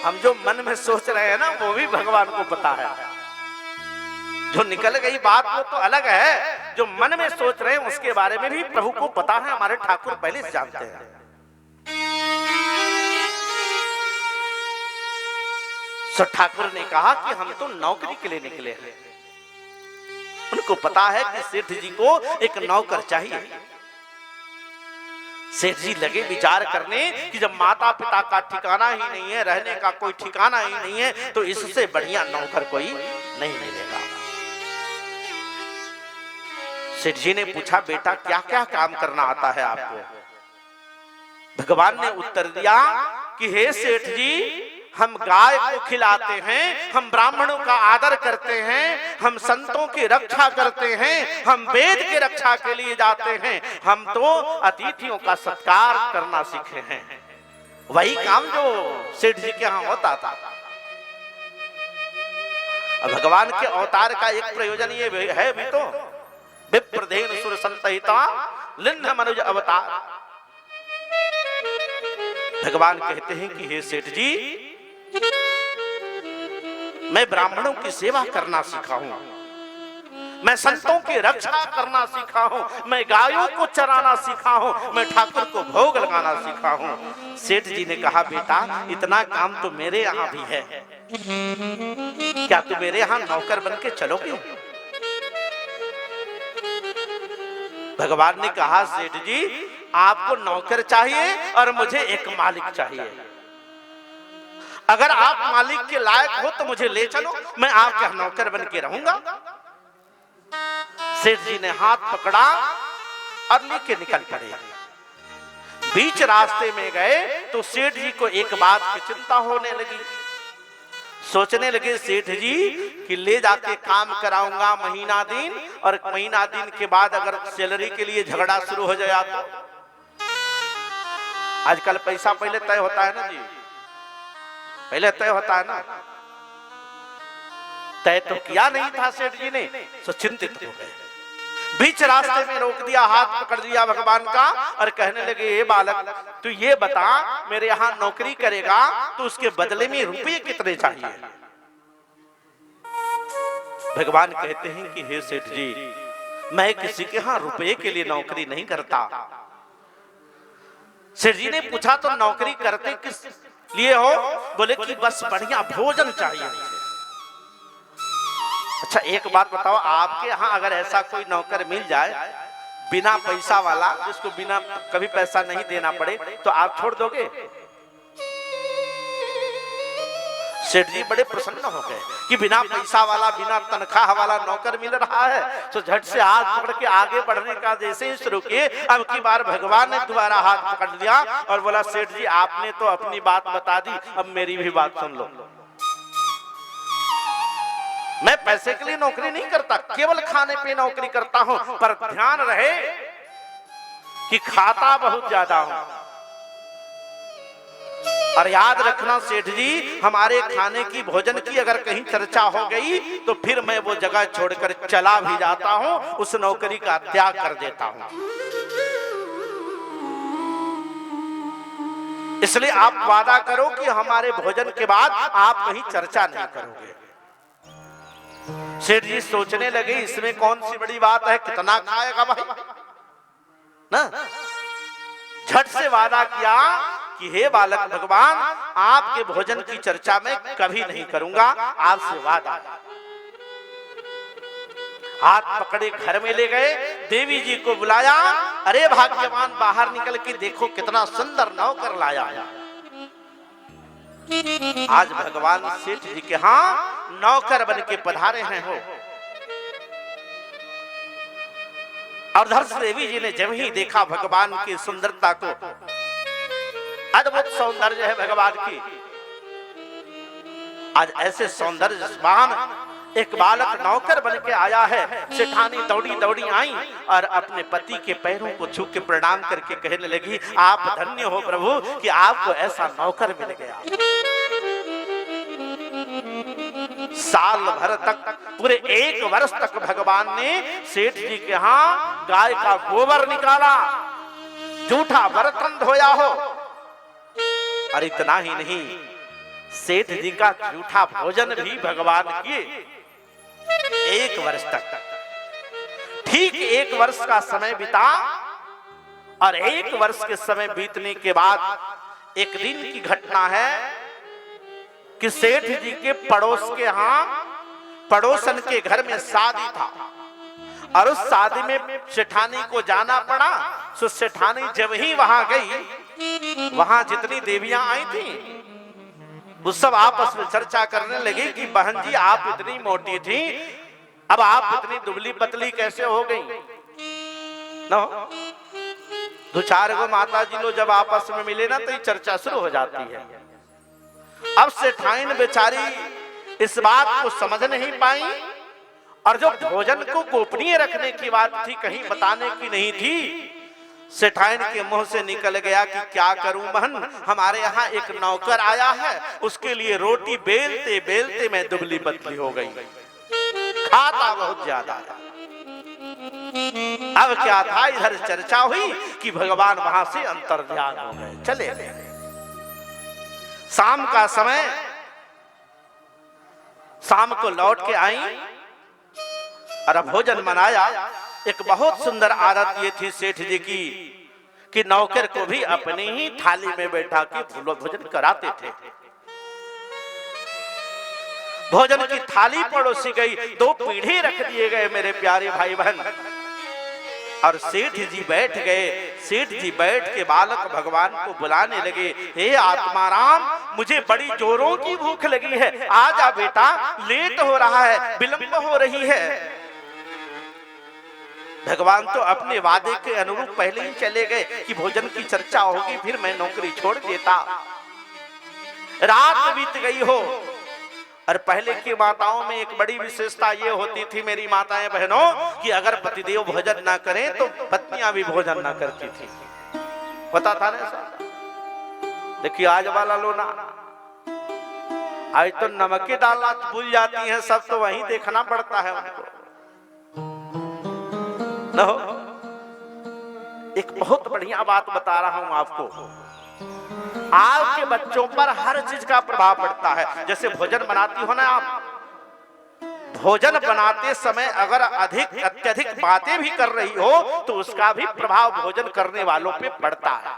हम जो मन में सोच रहे हैं ना वो भी भगवान को पता है। जो निकल गई बात वो तो अलग है, जो मन में सोच रहे हैं उसके बारे में भी प्रभु को पता है। हमारे ठाकुर पहले से जानते हैं। सो ठाकुर ने कहा कि हम तो नौकरी के लिए निकले हैं। उनको पता है कि सेठ जी को एक नौकर चाहिए। सेठ जी लगे विचार करने कि जब माता पिता का ठिकाना ही नहीं है, रहने का कोई ठिकाना ही नहीं है, तो इससे बढ़िया नौकर कोई नहीं मिलेगा। सेठ जी ने पूछा, बेटा क्या क्या काम करना आता है आपको? भगवान ने उत्तर दिया कि हे सेठ जी, हम गाय को खिलाते हैं, हम ब्राह्मणों का आदर करते हैं, हम संतों की रक्षा करते हैं, हम वेद की रक्षा के लिए जाते हैं, हम तो अतिथियों का सत्कार करना सीखे हैं। वही काम जो सेठ जी के यहाँ होता था। भगवान के अवतार का एक प्रयोजन ये है भी तो, विप्रदेन सुर संतहिता लिन्ह मनुज अवतार। भगवान कहते हैं कि हे सेठ जी, मैं ब्राह्मणों की सेवा करना सीखा हूं, मैं संतों की रक्षा करना सीखा हूं, मैं गायों को चराना सीखा हूं, मैं ठाकुर को भोग लगाना सीखा हूं। सेठ जी ने कहा, बेटा इतना काम तो मेरे यहां भी है, क्या तू मेरे यहां नौकर बन के चलोगे? भगवान ने कहा, सेठ जी आपको नौकर चाहिए और मुझे एक मालिक चाहिए। अगर आप मालिक के लायक हो तो मुझे ले चलो, मैं आपका नौकर बन के रहूंगा। सेठ जी ने हाथ पकड़ा और लेके निकल पड़े। बीच रास्ते में गए तो सेठ जी को एक बात की चिंता होने लगी। सोचने लगे सेठ जी कि ले जाके काम कराऊंगा महीना दिन, और महीना दिन के बाद अगर सैलरी के लिए झगड़ा शुरू हो जाए तो। आजकल पैसा पहले तय होता है ना जी, पहले तय होता है ना। तय तो किया नहीं था सेठ जी ने, तो चिंतित हो गए। बीच रास्ते में रोक दिया, हाथ पकड़ दिया भगवान का और कहने लगे, हे बालक तू ये बता, मेरे यहाँ नौकरी करेगा तो उसके बदले में रुपये कितने चाहिए? भगवान कहते हैं कि हे सेठ जी, मैं किसी के यहाँ रुपये के लिए नौकरी नहीं करता। सेठ जी ने पूछा, तो नौकरी करते किस लिए हो? बोले कि बस बढ़िया भोजन चाहिए मुझे। अच्छा एक बात बताओ, आपके यहाँ अगर ऐसा कोई नौकर मिल जाए बिना पैसा वाला, जिसको बिना कभी पैसा नहीं देना पड़े, तो आप छोड़ दोगे? सेठ जी बड़े प्रसन्न हो गए कि बिना पैसा वाला, बिना तनख्वाह वाला नौकर मिल रहा है, तो झट से हाथ पकड़ के आगे बढ़ने का जैसे ही शुरू किए, अब की बार भगवान ने दोबारा हाथ पकड़ लिया और बोला, सेठ जी आपने तो अपनी बात बता दी, अब मेरी भी बात सुन लो। मैं पैसे के लिए नौकरी नहीं करता, केवल खाने पे नौकरी करता हूं, पर ध्यान रहे कि खाता बहुत ज्यादा हूं। और याद रखना सेठ जी, हमारे खाने की, भोजन की अगर कहीं चर्चा हो गई तो फिर मैं वो जगह छोड़कर चला भी जाता हूं, उस नौकरी का त्याग कर देता हूं। इसलिए आप वादा करो कि हमारे भोजन के बाद आप कहीं चर्चा नहीं करोगे। सेठ जी सोचने लगे, इसमें कौन सी बड़ी बात है, कितना खाएगा भाई ना। झट से वादा किया कि हे बालक भगवान, आपके भोजन की चर्चा मैं कभी नहीं करूंगा, आपसे वादा। हाथ पकड़े घर में ले गए, देवी जी को बुलाया, अरे भाग्यवान बाहर निकल के देखो कितना सुंदर नौकर लाया। आज भगवान सेठ जी के यहाँ नौकर बन के पधारे हैं हो। और धर्ष देवी जी ने जब ही देखा भगवान की सुंदरता को, अद्भुत सौंदर्य है भगवान की, आज ऐसे सौंदर्यवान एक बालक नौकर बन के आया है। सेठानी दौड़ी दौड़ी आई और अपने पति के पैरों को छू के प्रणाम करके कहने लगी, आप धन्य हो प्रभु कि आपको ऐसा नौकर मिल गया। साल भर तक, पूरे 1 वर्ष तक भगवान ने सेठ जी के यहाँ गाय का गोबर निकाला, जूठा बर्तन धोया हो, और इतना ही नहीं, सेठ जी का जूठा भोजन भी भगवान किए 1 वर्ष तक। ठीक 1 वर्ष का समय बीता, और 1 वर्ष के समय बीतने के बाद एक दिन की घटना है कि सेठ जी के पड़ोस के यहाँ, पड़ोसन के घर में शादी था। और उस शादी में सेठानी को जाना पड़ा। सो सेठानी जब ही वहां गई, वहां जितनी देवियां आई थी वो सब आपस में चर्चा करने लगी कि बहन जी आप इतनी मोटी थी, अब आप इतनी दुबली पतली कैसे हो गई। नो दो चार गो माता जी लोग जब आपस में मिले ना तो ये चर्चा शुरू हो जाती है। अब सेठाइन बेचारी इस बात को समझ नहीं पाई, और जो भोजन को गोपनीय रखने की बात थी, कहीं बताने की नहीं थी, सेठाइन के मुंह से निकल गया कि क्या करूं बहन, हमारे यहाँ एक नौकर आया है, उसके लिए रोटी बेलते बेलते मैं दुबली पतली हो गई, खाता बहुत ज्यादा। अब क्या था, इधर चर्चा हुई कि भगवान वहां से अंतर्ध्यान हो गए, चले गए। शाम का समय, शाम को लौट के आई और भोजन मनाया। एक बहुत सुंदर आदत ये थी सेठ जी की कि नौकर को भी अपनी ही थाली में बैठा के भोजन कराते थे। भोजन की थाली पड़ोसी गई, 2 पीढ़ी रख दिए गए मेरे प्यारे भाई बहन, और सेठ जी बैठ गए। सेठ जी बैठ के बालक भगवान को बुलाने लगे, हे आत्माराम मुझे बड़ी जोरों की भूख लगी है, आजा बेटा, लेट हो रहा है, विलंब हो रही है। भगवान तो अपने वादे के अनुरूप पहले ही चले गए कि भोजन की चर्चा होगी, फिर मैं नौकरी छोड़ देता। रात बीत गई हो, और पहले की माताओं में एक बड़ी विशेषता ये होती थी मेरी माताएं बहनों कि अगर पतिदेव भोजन ना करें तो पत्नियां भी भोजन ना करती थी। पता था ना ऐसा? देखिए आज वाला लो ना, आज तो नमक डालना भूल जाती हैं सब, तो वहीं देखना पड़ता है उनको। न हो, एक बहुत बढ़िया बात बता रहा हूं आपको, आपके बच्चों पर हर चीज का प्रभाव पड़ता है। जैसे भोजन बनाती हो ना आप, भोजन बनाते समय अगर अत्यधिक बातें भी कर रही हो तो उसका भी प्रभाव भोजन करने वालों पे पड़ता है,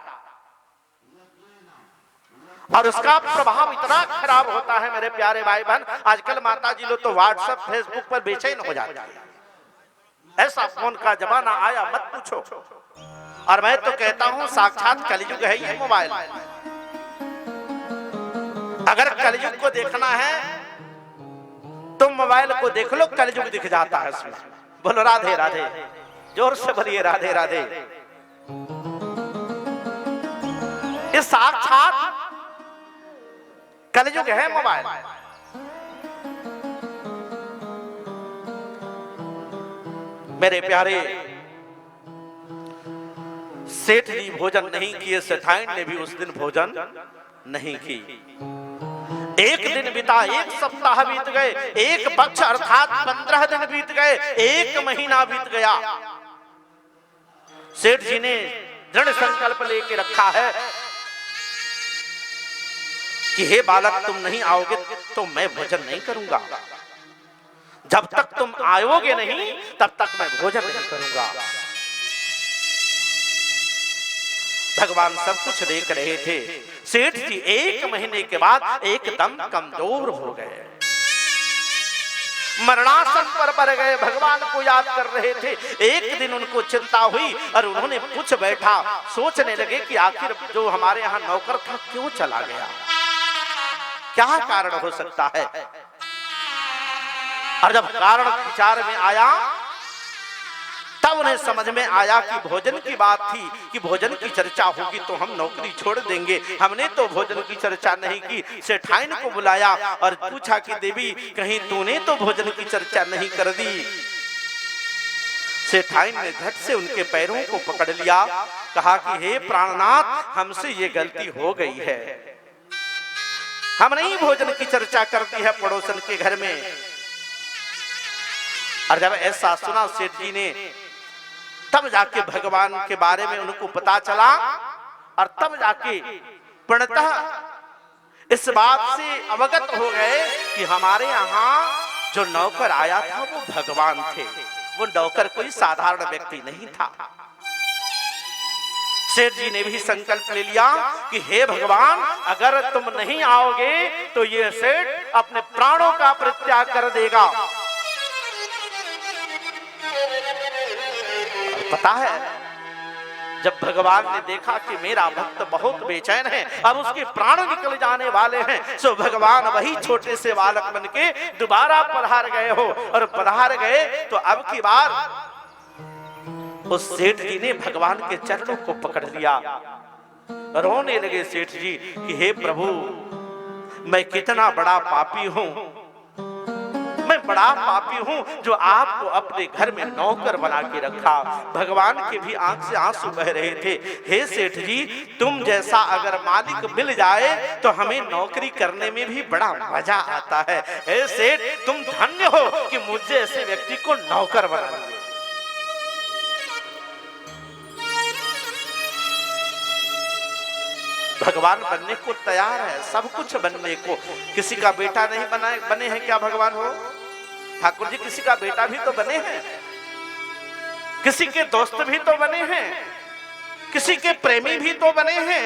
और उसका प्रभाव इतना खराब होता है मेरे प्यारे भाई बहन। आजकल माता जी लोग तो व्हाट्सएप फेसबुक पर बेचैन हो जाते हैं, ऐसा फोन का जमाना आया मत पूछो। और मैं तो कहता हूं साक्षात कलयुग है ये मोबाइल। अगर कलयुग को देखना है तुम मोबाइल को देख लो, कलयुग दिख जाता है इसमें। बोलो राधे राधे, जोर से बोलिए राधे राधे। ये साक्षात कलयुग है मोबाइल। मेरे प्यारे, सेठ जी भोजन नहीं किए, सेठाइन ने भी उस दिन भोजन नहीं की। एक दिन बीता, एक सप्ताह बीत गए, एक पक्ष अर्थात 15 दिन बीत गए, 1 महीना बीत गया। सेठ जी ने दृढ़ संकल्प लेके रखा है कि हे बालक तुम नहीं आओगे तो मैं भोजन नहीं करूंगा, जब तक तुम आओगे नहीं तब तक मैं भोजन नहीं करूंगा। भगवान सब कुछ देख रहे थे। सेठ जी 1 महीने के बाद एकदम कमजोर हो गए, मरणासन पर पड़ गए, भगवान को याद कर रहे थे। एक दिन उनको चिंता हुई और उन्होंने पूछ बैठा, सोचने लगे कि आखिर जो हमारे यहाँ नौकर था क्यों चला गया, क्या कारण हो सकता है। और जब कारण विचार में आया तब उन्हें समझ में आया कि भोजन की बात थी, कि भोजन की चर्चा होगी तो हम नौकरी छोड़ देंगे। हमने तो भोजन की चर्चा नहीं की। सेठाइन को बुलाया और पूछा कि देवी कहीं तूने तो भोजन की चर्चा नहीं कर दी। सेठाइन ने झट से उनके पैरों को पकड़ लिया, कहा कि हे प्राणनाथ हमसे ये गलती हो गई है, हम नहीं भोजन की चर्चा करती है पड़ोसन के घर में। और जब ऐसा सुना सेठ जी ने, तब जाके भगवान के बारे में उनको पता चला, और तब जाके पूर्णतः इस बात से अवगत हो गए कि हमारे यहाँ जो नौकर आया था वो भगवान थे, वो नौकर कोई साधारण व्यक्ति नहीं था। सेठ जी ने भी संकल्प ले लिया कि हे भगवान अगर तुम नहीं आओगे तो ये सेठ अपने प्राणों का परित्याग कर देगा। पता है, जब भगवान ने देखा कि मेरा भक्त बहुत बेचैन है, अब उसके प्राण निकल जाने वाले हैं, सो भगवान वही छोटे से बालक बन के दोबारा पधार गए हो। और पधार गए तो अब की बार उस सेठ जी ने भगवान के चरणों को पकड़ लिया, रोने लगे सेठ जी कि हे प्रभु, मैं कितना बड़ा पापी हूं, मैं बड़ा पापी हूं जो आपको अपने घर में नौकर बना के रखा। भगवान के भी आंख से आंसू बह रहे थे। हे सेठ जी, तुम जैसा अगर मालिक मिल जाए तो हमें नौकरी करने में भी बड़ा मजा आता है। हे सेठ, तुम धन्य हो कि मुझे ऐसे व्यक्ति को नौकर बना दिया। भगवान बनने को तैयार है, सब कुछ बनने को। किसी का बेटा नहीं बने हैं क्या भगवान हो? ठाकुर जी किसी का बेटा भी तो बने हैं, किसी के दोस्त भी तो बने हैं, किसी के प्रेमी भी तो बने हैं।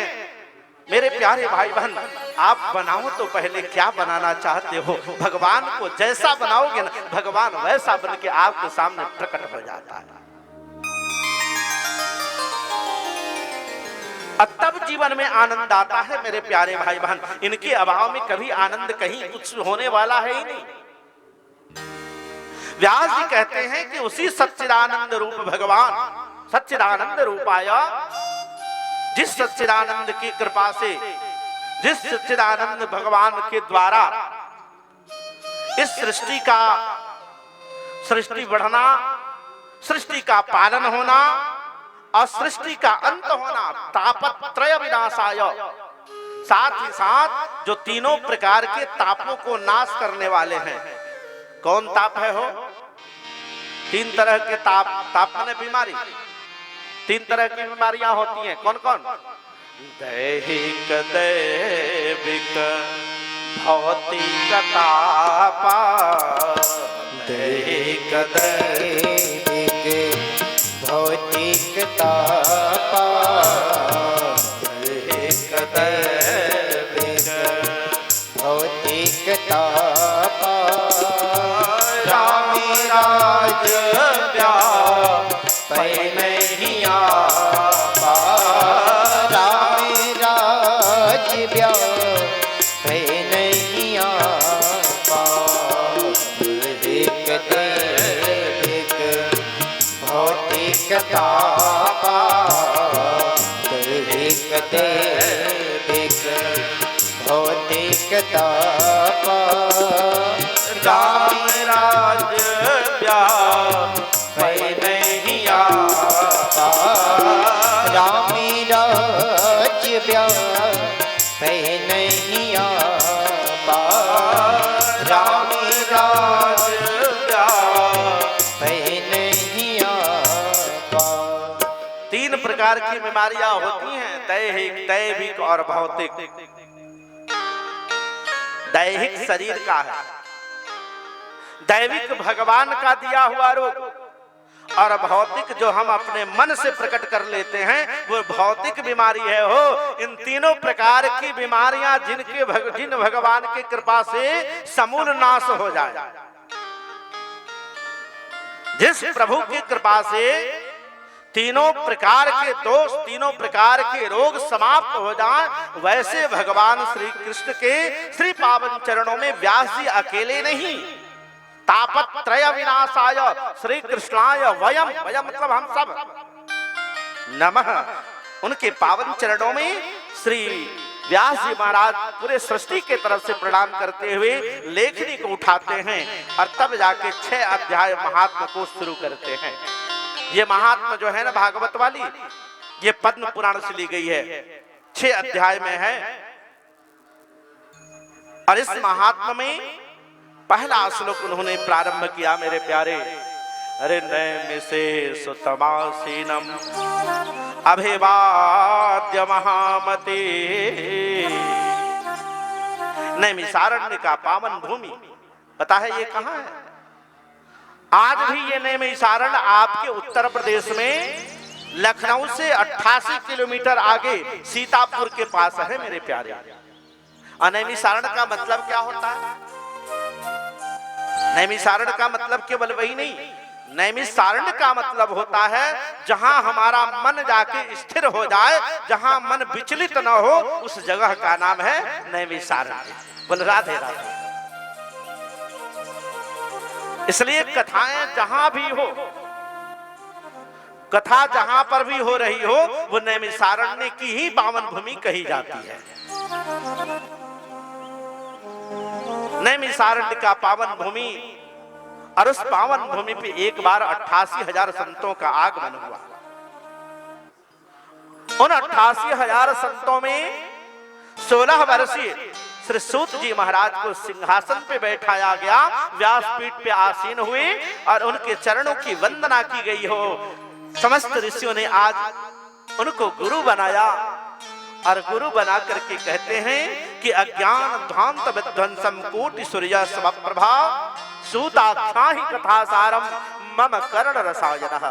मेरे प्यारे भाई बहन, आप बनाओ तो पहले क्या बनाना चाहते हो। भगवान को जैसा बनाओगे ना, भगवान वैसा बन के आपके सामने प्रकट हो जाता है। तब जीवन में आनंद आता है। मेरे प्यारे भाई बहन, इनके अभाव में कभी आनंद कहीं कुछ होने वाला है ही नहीं। व्यास जी कहते हैं कि उसी सच्चिदानंद रूप भगवान, सच्चिदानंद रूपाया, जिस सच्चिदानंद की कृपा से, जिस सच्चिदानंद भगवान के द्वारा इस सृष्टि बढ़ना, सृष्टि का पालन होना और सृष्टि का अंत होना, तापत्रय विनाशाय, साथ ही साथ जो तीनों प्रकार के तापों को नाश करने वाले हैं। कौन ताप है हो? तीन तरह के ताप माने बीमारी, तीन तरह की बीमारियां होती हैं। कौन कौन? दैहिक, दैविक, भौतिक तापा। दैहिक, दैविक, भौतिक तापा। दैहिक, दैविक, भौतिक तापा। राज व्यापै नहीं आपा। राम राज व्यापै नहीं आपा। दैहिक, दैविक, भौतिक तापा। दैहिक, दैविक, भौतिक तापा। राम राज व्यापै नहीं आपा। राम राज व्यापै नहीं आपा। राम राज व्यापै नहीं आपा। तीन प्रकार की बीमारियां होती हैं, दैहिक, दैविक और भौतिक। दैहिक शरीर का है, दैविक भगवान का दिया हुआ रोग, और भौतिक जो हम अपने मन से प्रकट कर लेते हैं वो भौतिक बीमारी है हो। इन तीनों प्रकार की बीमारियां जिन भगवान की कृपा से समूल नाश हो जाए, जिस प्रभु की कृपा से तीनों प्रकार के दोष, तीनों प्रकार के रोग समाप्त हो जाएं, वैसे भगवान श्री कृष्ण के श्री पावन चरणों में व्यास जी अकेले नहीं, तापत्रय विनाशाय श्री कृष्णाय वयम, वयम मतलब हम सब, नमः, उनके पावन चरणों में श्री व्यास जी महाराज पूरे सृष्टि के तरफ से प्रणाम करते हुए लेखनी को उठाते हैं और तब जाके 6 अध्याय महात्म को शुरू करते हैं। ये महात्मा जो है ना भागवत वाली, ये पद्म पुराण से ली गई है, 6 अध्याय में है। और इस महात्मा में पहला श्लोक उन्होंने प्रारंभ किया मेरे प्यारे, अरे नैमिषे सुतमासीनम अभिवाद्य महामते। नैमिषारण्य का पावन भूमि, पता है ये कहाँ है? आज भी ये नैमिषारण्य आपके उत्तर प्रदेश में लखनऊ से 88 किलोमीटर आगे सीतापुर के पास है मेरे प्यारे। नैमिषारण्य का मतलब क्या होता है? नैमिषारण्य का मतलब केवल वही नहीं, नैमिषारण्य का मतलब होता है जहां हमारा मन जाके स्थिर हो जाए, जहां मन विचलित न हो, उस जगह का नाम है नैमिषारण्य। बोल राधे राधे। इसलिए कथाएं जहां भी हो, कथा जहां पर भी हो रही हो, वो नैमिषारण्य की ही पावन भूमि कही जाती है। नैमिषारण्य का पावन भूमि, और उस पावन भूमि पे एक बार 88,000 संतों का आगमन हुआ। उन 88,000 संतों में 16 वर्षीय श्री सूत जी महाराज को सिंहासन पे बैठाया गया, व्यासपीठ पे आसीन हुए और उनके चरणों की वंदना की गई हो। समस्त ऋषियों ने आज उनको गुरु बनाया, और गुरु बना करके कहते हैं कि अज्ञान ध्वांत विध्वंसम कोटि सूर्य समप्रभा सूताख्याहि कथा सारम मम कर्ण रसायनः।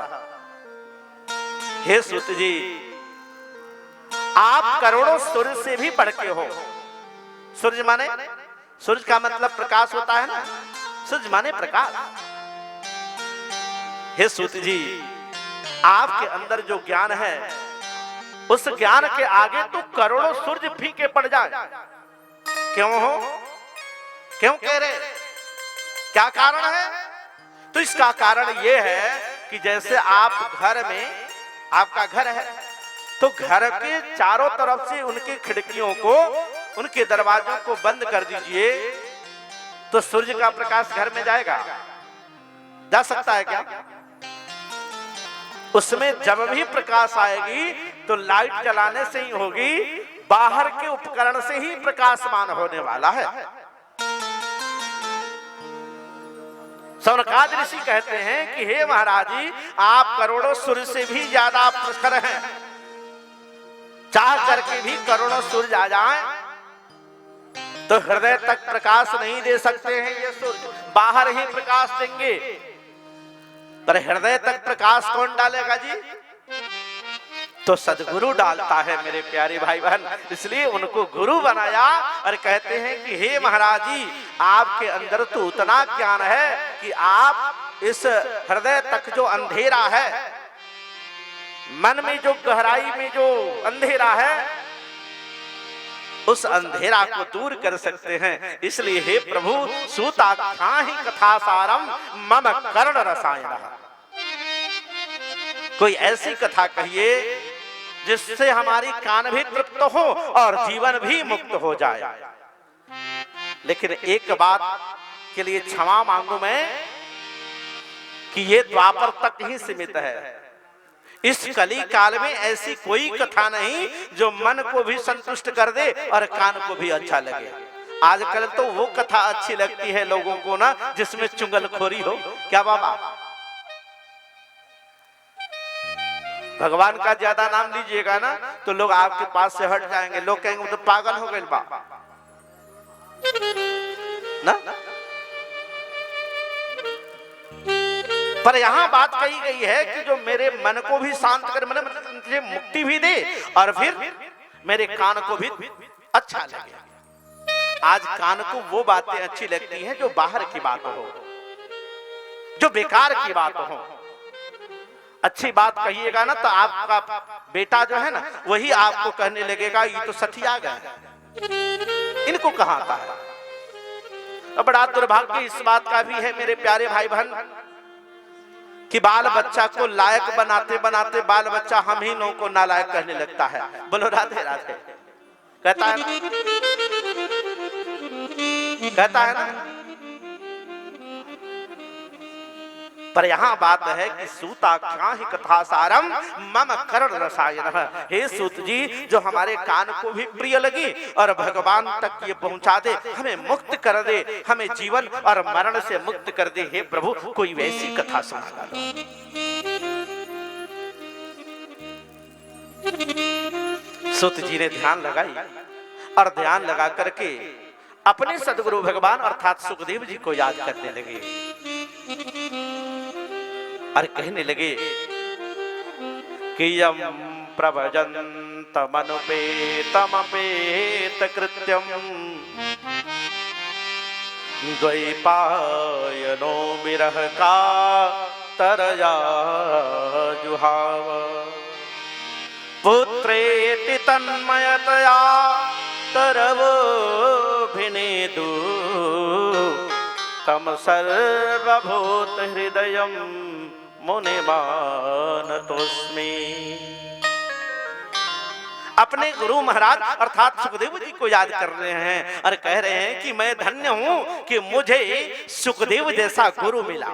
हे सूत जी, आप करोड़ों सूर्य से भी बढ़ के हो। सूर्य माने, सूर्य का मतलब प्रकाश होता है ना, सूर्य माने प्रकाश। हे सूत जी, आपके अंदर जो ज्ञान है, उस ज्ञान के आगे तो करोड़ों सूर्य फीके पड़ जाए। क्यों हो, क्यों कह रहे, क्या कारण है? तो इसका कारण यह है कि जैसे आप घर में, आपका घर है, तो घर के चारों तरफ से उनकी खिड़कियों को, उनके दरवाजों को बंद कर दीजिए, तो सूर्य का प्रकाश घर में जाएगा, जा सकता है क्या? उसमें जब भी प्रकाश आएगी तो लाइट जलाने से ही होगी, बाहर के उपकरण से ही प्रकाशमान होने वाला है। सौनकादि ऋषि कहते हैं कि हे महाराज जी, आप करोड़ों सूर्य से भी ज्यादा प्रखर हैं। चाह करके भी करोड़ों सूर्य आ जाएं तो हृदय तक प्रकाश नहीं दे सकते हैं ये सूर्य, बाहर ही प्रकाश देंगे, पर हृदय तक प्रकाश कौन डालेगा जी? तो सदगुरु डालता है मेरे प्यारे भाई बहन। इसलिए उनको गुरु बनाया और कहते हैं कि हे महाराज जी, आपके अंदर तो उतना ज्ञान है कि आप इस हृदय तक जो अंधेरा है, मन में जो गहराई में जो अंधेरा है, उस अंधेरा को दूर कर सकते हैं। इसलिए हे प्रभु, सूताख्याहि कथा सारम मम कर्ण रसायनः। कोई ऐसी कथा कहिए जिससे हमारी कान भी तृप्त हो और जीवन भी मुक्त हो जाए। लेकिन एक बात के लिए क्षमा मांगू मैं कि ये द्वापर तक ही सीमित है। इस कली काल में ऐसी कोई कथा नहीं जो मन को भी संतुष्ट कर दे और कान को भी अच्छा लगे। आजकल तो वो कथा अच्छी लगती है लोगों को ना, जिसमें चुगलखोरी हो। क्या बाबा, भगवान का ज्यादा नाम लीजिएगा ना तो लोग आपके पास से हट जाएंगे। लोग कहेंगे वो तो पागल हो गए बा ना। पर यहाँ बात कही गई है कि जो मेरे मन को भी शांत करे, मुझे मुक्ति भी दे और फिर मेरे कान को भी अच्छा लगे। आज कान को वो बातें अच्छी लगती हैं जो बाहर की बात हो, जो बेकार की बात हो। अच्छी बात कहिएगा ना तो आपका बेटा जो है ना, वही आपको कहने लगेगा ये तो सठिया गए, इनको कहाँ आता है। अब बड़ा दुर्भाग्य इस बात का भी है मेरे प्यारे भाई बहन कि बाल बच्चा को लायक बनाते बनाते बाल बच्चा हम ही लोगों को नालायक कहने लगता है। बोलो राधे राधे। कहता है ना, कहता है ना। पर यहाँ बात है कि सूताख्याहि कथा सारम मम कर्ण रसायनः। हे सूत जी, जो हमारे कान को भी प्रिय लगी और भगवान तक ये पहुंचा दे, हमें मुक्त कर दे, हमें जीवन और मरण से मुक्त कर दे। हे प्रभु, कोई वैसी कथा सुना दो। सूत जी ने ध्यान लगाई और ध्यान लगा करके अपने सदगुरु भगवान अर्थात सुखदेव जी को याद करने लगे और कहने लगे कि यम प्रभजन्तमनुपेतमपेत कृत्यम द्वैपायनो विरह का तरया जुहाव पुत्रेति तन्मयतया तरवोऽभिनेदु तम सर्वभूत हृदयं मुनिमानतोऽस्मि। अपने गुरु महाराज अर्थात सुखदेव जी को याद कर रहे हैं और कह रहे हैं कि मैं धन्य हूं कि मुझे सुखदेव जैसा गुरु मिला।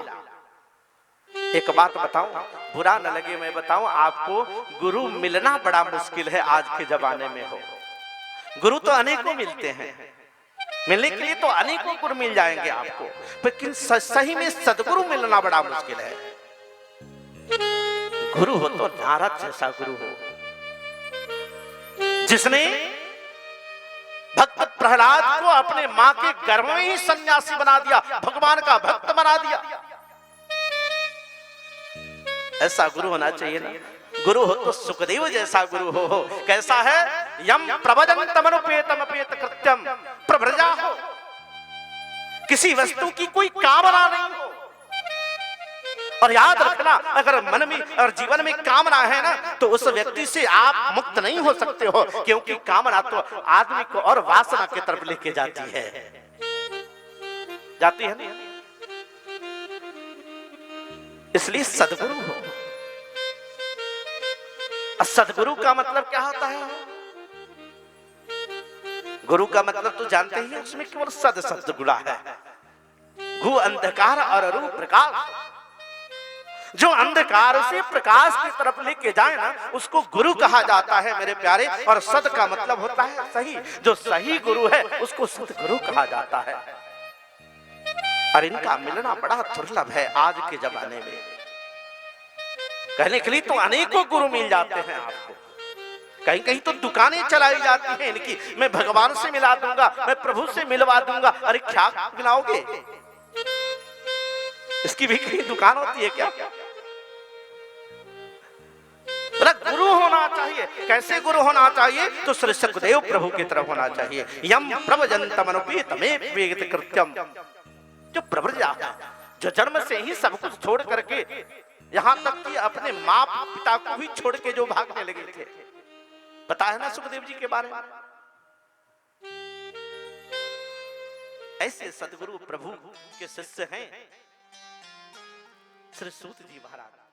एक बात बताऊं, बुरा न लगे मैं बताऊं आपको, गुरु मिलना बड़ा मुश्किल है आज के जमाने में। हो गुरु तो अनेकों मिलते हैं, मिलने के लिए तो अनेकों गुरु मिल जाएंगे आपको, लेकिन सही में सदगुरु मिलना बड़ा मुश्किल है। गुरु हो तो नारद जैसा गुरु हो, जिसने भक्त प्रहलाद को अपने मां के गर्भ में ही सन्यासी बना दिया, भगवान का भक्त बना दिया। ऐसा गुरु होना चाहिए ना। गुरु हो तो सुखदेव जैसा गुरु हो। कैसा है? यम प्रभजन्तमनुपेतमपेत कृत्यम प्रव्रजा हो, किसी वस्तु की कोई कामना नहीं हो। और याद रखना, अगर मन में और जीवन में कामना है ना, तो उस व्यक्ति से आप मुक्त नहीं हो सकते हो, क्योंकि कामना तो आदमी को और वासना की तरफ लेके जाती है, जाती है ना। इसलिए सदगुरु हो। सदगुरु का मतलब क्या होता है? गुरु का मतलब तो जानते ही, उसमें केवल सद शब्द जुड़ा है। घु अंधकार और रू प्रकाश, जो अंधकार से प्रकाश की तरफ लेके जाए ना, उसको गुरु कहा जाता है मेरे प्यारे। और सद का मतलब होता है सही, जो सही गुरु है उसको सदगुरु कहा जाता है। और इनका मिलना बड़ा दुर्लभ है आज के जमाने में। कहने के लिए तो अनेकों गुरु मिल जाते हैं आपको, कहीं कहीं तो दुकानें चलाई जाती हैं इनकी, मैं भगवान से मिला दूंगा, मैं प्रभु से मिलवा दूंगा। अरे क्या मिलाओगे? इसकी भी कहीं दुकान होती है क्या? गुरु होना चाहिए। कैसे गुरु होना चाहिए? तो श्री सुखदेव प्रभु की तरफ होना चाहिए। यम प्रभजन्तमनुपेतमेवेत कृत्यम, जो प्रव्रजा, जो जन्म से ही सब कुछ छोड़ करके, यहां तक कि अपने माँ पिता को भी छोड़ के जो भागने लगे थे, पता है ना सुखदेव जी के बारे में। ऐसे सदगुरु प्रभु के शिष्य हैं श्री सूत जी महाराज।